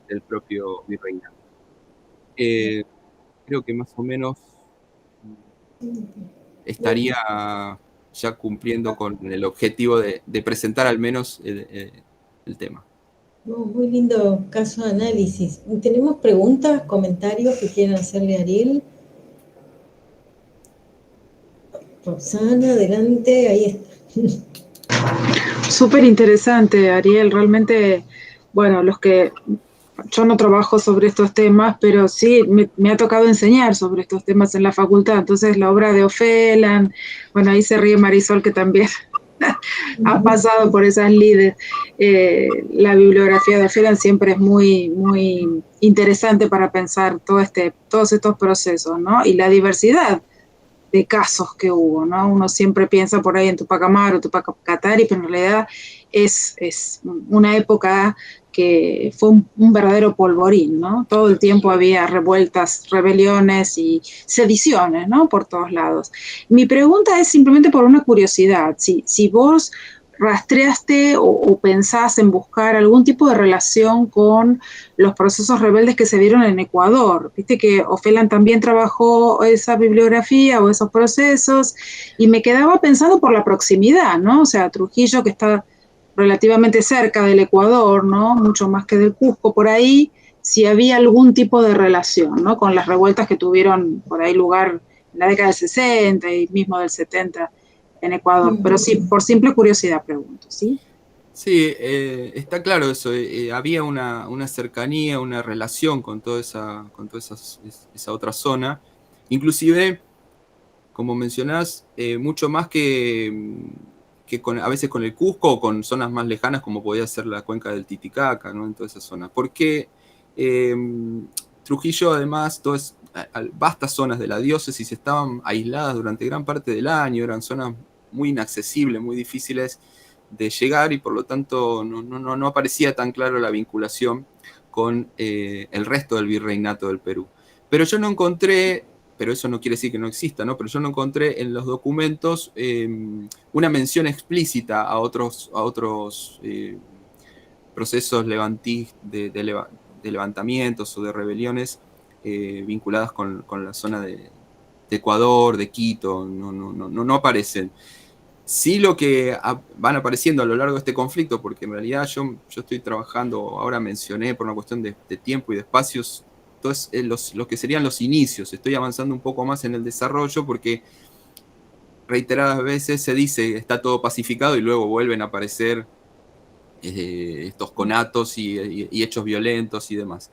del propio virreinato. Creo que más o menos estaría ya cumpliendo con el objetivo de presentar al menos el tema. Muy lindo caso de análisis. ¿Tenemos preguntas, comentarios que quieran hacerle a Ariel? Roxana, adelante, ahí está. Súper interesante, Ariel. Realmente, bueno, yo no trabajo sobre estos temas, pero sí me ha tocado enseñar sobre estos temas en la facultad. Entonces, la obra de Ofelan, bueno, ahí se ríe Marisol, que también ha pasado por esas lides. La bibliografía de Ofelan siempre es muy, muy interesante para pensar todos estos procesos, ¿no? Y la diversidad de casos que hubo, ¿no? Uno siempre piensa por ahí en Tupac Amaru o Tupac Katari, pero en realidad es una época que fue un verdadero polvorín, ¿no? Todo el tiempo había revueltas, rebeliones y sediciones, ¿no? Por todos lados. Mi pregunta es simplemente por una curiosidad, si vos rastreaste o pensás en buscar algún tipo de relación con los procesos rebeldes que se dieron en Ecuador. Viste que Ofelan también trabajó esa bibliografía o esos procesos, y me quedaba pensando por la proximidad, ¿no? O sea, Trujillo, que está relativamente cerca del Ecuador, ¿no? Mucho más que del Cusco, por ahí, si había algún tipo de relación, ¿no? Con las revueltas que tuvieron por ahí lugar en la década del 60 y mismo del 70 en Ecuador. Pero sí, por simple curiosidad pregunto, ¿sí? Sí, está claro eso. Había una cercanía, una relación con toda esa otra zona. Inclusive, como mencionás, mucho más que a veces con el Cusco o con zonas más lejanas como podía ser la cuenca del Titicaca, ¿no? En toda esa zona. Porque Trujillo, además, vastas zonas de la diócesis estaban aisladas durante gran parte del año, eran zonas muy inaccesibles, muy difíciles de llegar, y por lo tanto no aparecía tan claro la vinculación con el resto del virreinato del Perú. Pero yo no encontré pero eso no quiere decir que no exista, ¿no? Pero yo no encontré en los documentos una mención explícita a otros procesos de levantamientos o de rebeliones vinculadas con la zona de Ecuador, de Quito, no aparecen. Sí, lo que van apareciendo a lo largo de este conflicto, porque en realidad yo estoy trabajando, ahora mencioné por una cuestión de tiempo y de espacios, entonces lo que serían los inicios. Estoy avanzando un poco más en el desarrollo porque reiteradas veces se dice está todo pacificado y luego vuelven a aparecer estos conatos y hechos violentos y demás.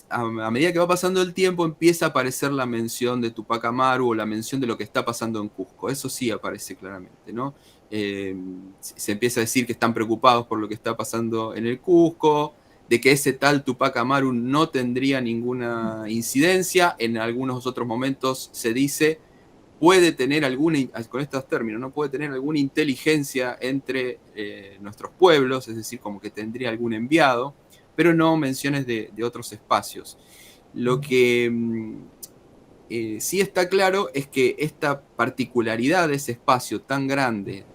A medida que va pasando el tiempo empieza a aparecer la mención de Tupac Amaru o la mención de lo que está pasando en Cusco. Eso sí aparece claramente, ¿no? Se empieza a decir que están preocupados por lo que está pasando en el Cusco, de que ese tal Tupac Amaru no tendría ninguna incidencia. En algunos otros momentos se dice puede tener alguna, con estos términos, ¿no? Puede tener alguna inteligencia entre nuestros pueblos, es decir, como que tendría algún enviado, pero no menciones de otros espacios. Lo que sí está claro es que esta particularidad de ese espacio tan grande,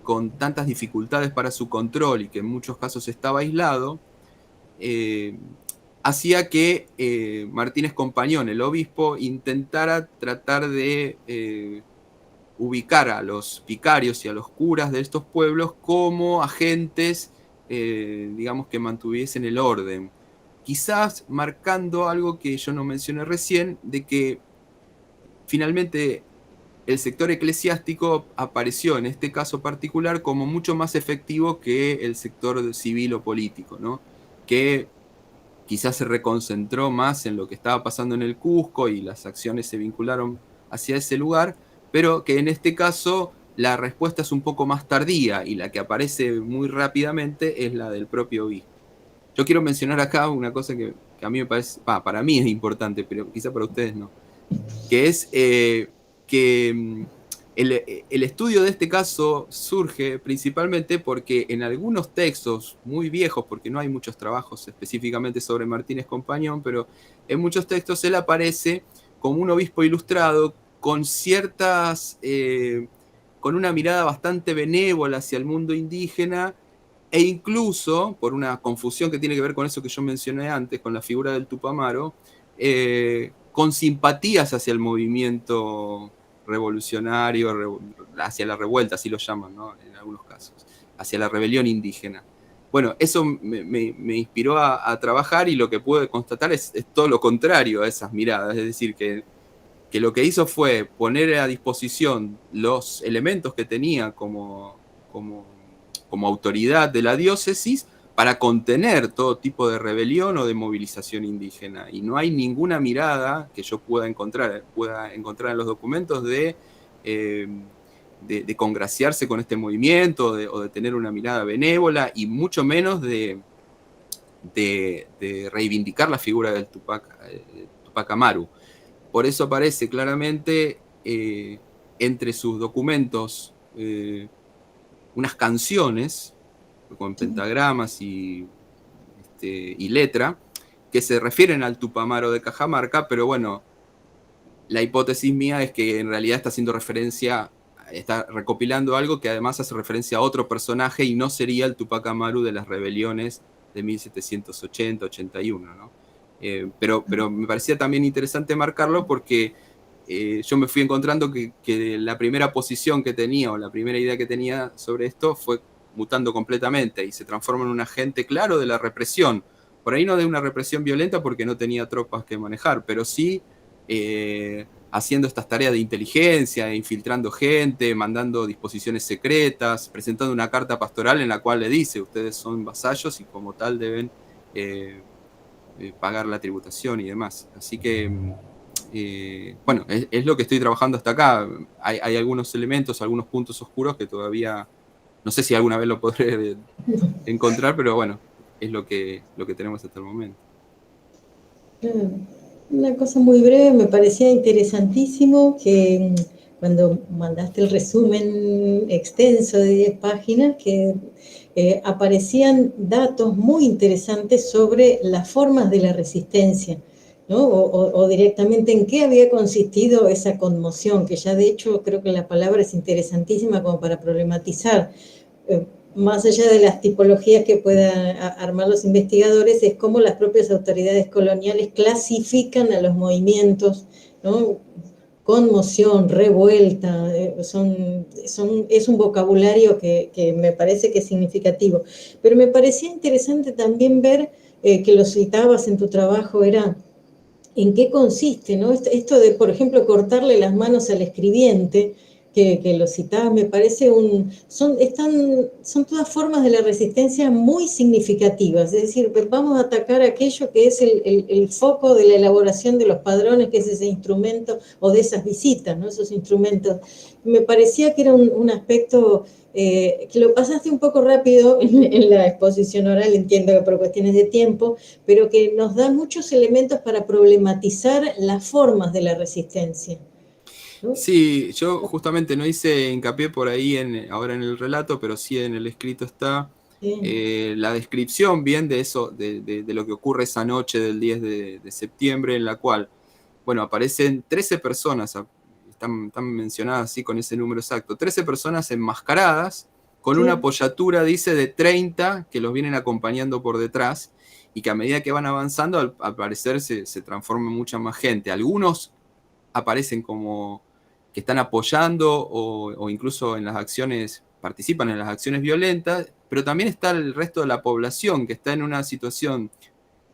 con tantas dificultades para su control y que en muchos casos estaba aislado, hacía que Martínez Compañón, el obispo, intentara tratar de ubicar a los vicarios y a los curas de estos pueblos como agentes, digamos, que mantuviesen el orden. Quizás marcando algo que yo no mencioné recién, de que finalmente el sector eclesiástico apareció en este caso particular como mucho más efectivo que el sector civil o político, ¿no? Que quizás se reconcentró más en lo que estaba pasando en el Cusco y las acciones se vincularon hacia ese lugar, pero que en este caso la respuesta es un poco más tardía y la que aparece muy rápidamente es la del propio obispo. Yo quiero mencionar acá una cosa que a mí me parece, para mí es importante, pero quizá para ustedes no, que es que el estudio de este caso surge principalmente porque en algunos textos muy viejos, porque no hay muchos trabajos específicamente sobre Martínez Compañón, pero en muchos textos él aparece como un obispo ilustrado con con una mirada bastante benévola hacia el mundo indígena, e incluso, por una confusión que tiene que ver con eso que yo mencioné antes, con la figura del Tupamaro, con simpatías hacia el movimiento revolucionario, hacia la revuelta, así lo llaman, ¿no? En algunos casos, hacia la rebelión indígena. Bueno, eso me inspiró a trabajar y lo que pude constatar es todo lo contrario a esas miradas, es decir, que lo que hizo fue poner a disposición los elementos que tenía como autoridad de la diócesis para contener todo tipo de rebelión o de movilización indígena. Y no hay ninguna mirada que yo pueda encontrar en los documentos de congraciarse con este movimiento o de tener una mirada benévola, y mucho menos de reivindicar la figura del Tupac Amaru. Por eso aparece claramente entre sus documentos unas canciones con pentagramas y letra que se refieren al Tupamaro de Cajamarca, pero bueno, la hipótesis mía es que en realidad está recopilando algo que además hace referencia a otro personaje y no sería el Tupac Amaru de las rebeliones de 1780-81, ¿no? Pero me parecía también interesante marcarlo porque yo me fui encontrando que la primera posición que tenía o la primera idea que tenía sobre esto fue mutando completamente y se transforma en un agente claro de la represión. Por ahí no de una represión violenta porque no tenía tropas que manejar, pero sí haciendo estas tareas de inteligencia, infiltrando gente, mandando disposiciones secretas, presentando una carta pastoral en la cual le dice: ustedes son vasallos y como tal deben pagar la tributación y demás. Así que bueno, es lo que estoy trabajando hasta acá. Hay algunos elementos, algunos puntos oscuros que todavía no sé si alguna vez lo podré encontrar, pero bueno, es lo que tenemos hasta el momento. Una cosa muy breve, me parecía interesantísimo que cuando mandaste el resumen extenso de 10 páginas, que aparecían datos muy interesantes sobre las formas de la resistencia ¿no? O directamente en qué había consistido esa conmoción, que ya de hecho creo que la palabra es interesantísima como para problematizar. Más allá de las tipologías que puedan armar los investigadores, es cómo las propias autoridades coloniales clasifican a los movimientos, ¿no? Conmoción, revuelta, es un vocabulario que me parece que es significativo. Pero me parecía interesante también ver, que lo citabas en tu trabajo, era en qué consiste, ¿no? Esto de, por ejemplo, cortarle las manos al escribiente, que lo citabas, me parece son todas formas de la resistencia muy significativas. Es decir, vamos a atacar aquello que es el foco de la elaboración de los padrones, que es ese instrumento, o de esas visitas, ¿no? Esos instrumentos. Me parecía que era un aspecto que lo pasaste un poco rápido en la exposición oral, entiendo que por cuestiones de tiempo, pero que nos da muchos elementos para problematizar las formas de la resistencia, ¿no? Sí, yo justamente no hice hincapié por ahí ahora en el relato, pero sí en el escrito está la descripción bien de eso, de lo que ocurre esa noche del 10 de septiembre, en la cual, bueno, aparecen 13 personas, están mencionadas así con ese número exacto, 13 personas enmascaradas, con una apoyatura, dice, de 30 que los vienen acompañando por detrás, y que a medida que van avanzando, al parecer se transforma mucha más gente. Algunos aparecen como que están apoyando o incluso en las acciones, participan en las acciones violentas, pero también está el resto de la población que está en una situación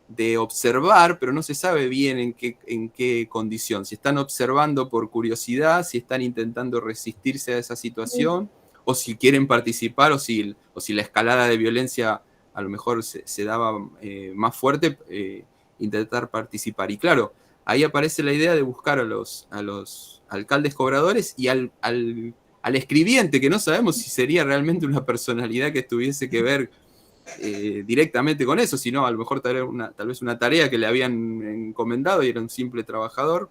de observar, pero no se sabe bien en qué condición, si están observando por curiosidad, si están intentando resistirse a esa situación, o si quieren participar, o si la escalada de violencia a lo mejor se daba más fuerte, intentar participar. Y claro, ahí aparece la idea de buscar a los alcaldes cobradores y al escribiente, que no sabemos si sería realmente una personalidad que tuviese que ver directamente con eso, sino a lo mejor tal vez una tarea que le habían encomendado y era un simple trabajador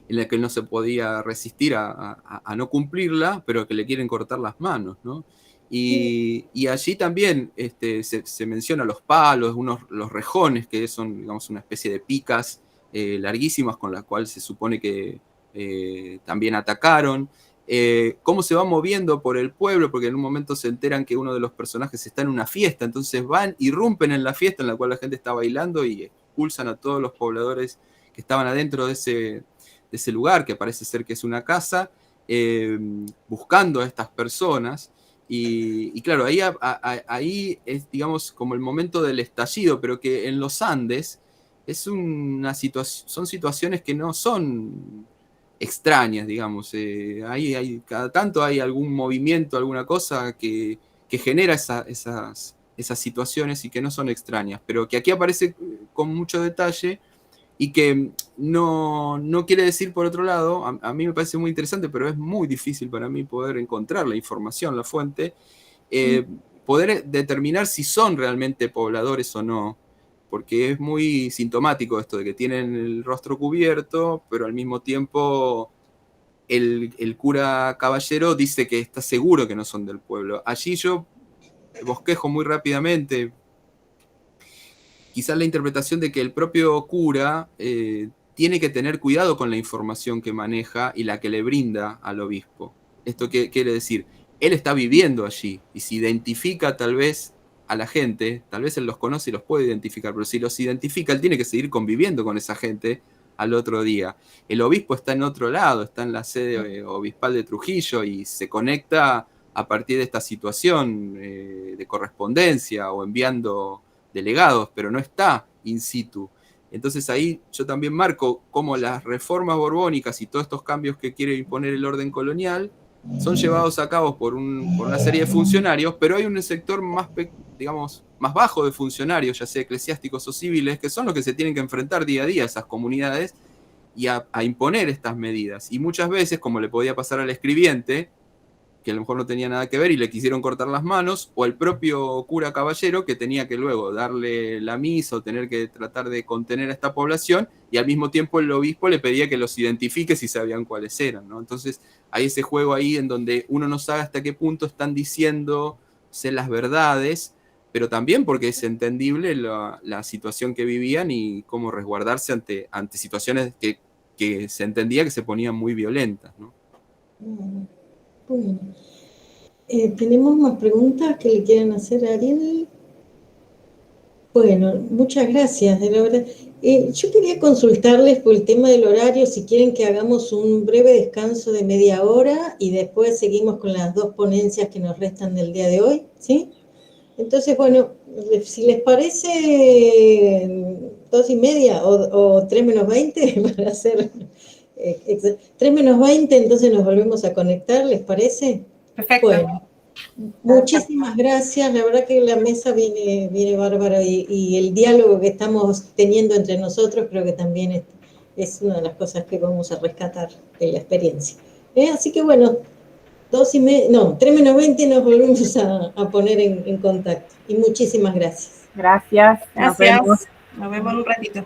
en la que él no se podía resistir a no cumplirla, pero que le quieren cortar las manos, ¿no? Y allí también se menciona los palos, los rejones, que son, digamos, una especie de picas larguísimas con las cuales se supone que también atacaron. Cómo se va moviendo por el pueblo, porque en un momento se enteran que uno de los personajes está en una fiesta, entonces irrumpen en la fiesta en la cual la gente está bailando y expulsan a todos los pobladores que estaban adentro de ese lugar, que parece ser que es una casa, buscando a estas personas. Y claro, ahí es, digamos, como el momento del estallido, pero que en los Andes son situaciones que no son extrañas, digamos. Cada tanto hay algún movimiento, alguna cosa que genera esas situaciones y que no son extrañas, pero que aquí aparece con mucho detalle y que no quiere decir, por otro lado, a mí me parece muy interesante, pero es muy difícil para mí poder encontrar la información, la fuente, poder determinar si son realmente pobladores o no, porque es muy sintomático esto de que tienen el rostro cubierto, pero al mismo tiempo el cura Caballero dice que está seguro que no son del pueblo. Allí yo bosquejo muy rápidamente quizás la interpretación de que el propio cura tiene que tener cuidado con la información que maneja y la que le brinda al obispo. ¿Esto qué quiere decir? Él está viviendo allí y si identifica tal vez a la gente, tal vez él los conoce y los puede identificar, pero si los identifica, él tiene que seguir conviviendo con esa gente al otro día. El obispo está en otro lado, está en la sede obispal de Trujillo y se conecta a partir de esta situación de correspondencia o enviando delegados, pero no está in situ. Entonces ahí yo también marco cómo las reformas borbónicas y todos estos cambios que quiere imponer el orden colonial son llevados a cabo por una serie de funcionarios, pero hay un sector más, digamos, más bajo de funcionarios, ya sea eclesiásticos o civiles, que son los que se tienen que enfrentar día a día a esas comunidades y a imponer estas medidas. Y muchas veces, como le podía pasar al escribiente, que a lo mejor no tenía nada que ver y le quisieron cortar las manos, o el propio cura Caballero, que tenía que luego darle la misa o tener que tratar de contener a esta población, y al mismo tiempo el obispo le pedía que los identifique si sabían cuáles eran, ¿no? Entonces hay ese juego ahí en donde uno no sabe hasta qué punto están diciéndose las verdades, pero también porque es entendible la situación que vivían y cómo resguardarse ante situaciones que se entendía que se ponían muy violentas, ¿no? Bueno. ¿Tenemos más preguntas que le quieran hacer a Ariel? Bueno, muchas gracias, de la verdad. Yo quería consultarles por el tema del horario, si quieren que hagamos un breve descanso de media hora y después seguimos con las 2 ponencias que nos restan del día de hoy, ¿sí? Entonces, bueno, si les parece 2:30 o 3 menos 20 para hacer 3 menos 20, entonces nos volvemos a conectar, ¿les parece? Perfecto. Bueno, muchísimas gracias, la verdad que la mesa viene bárbara y el diálogo que estamos teniendo entre nosotros creo que también es una de las cosas que vamos a rescatar de la experiencia. Así que bueno, 3 menos 20 nos volvemos a poner en contacto. Y muchísimas gracias. Gracias. Nos vemos. Nos vemos en un ratito.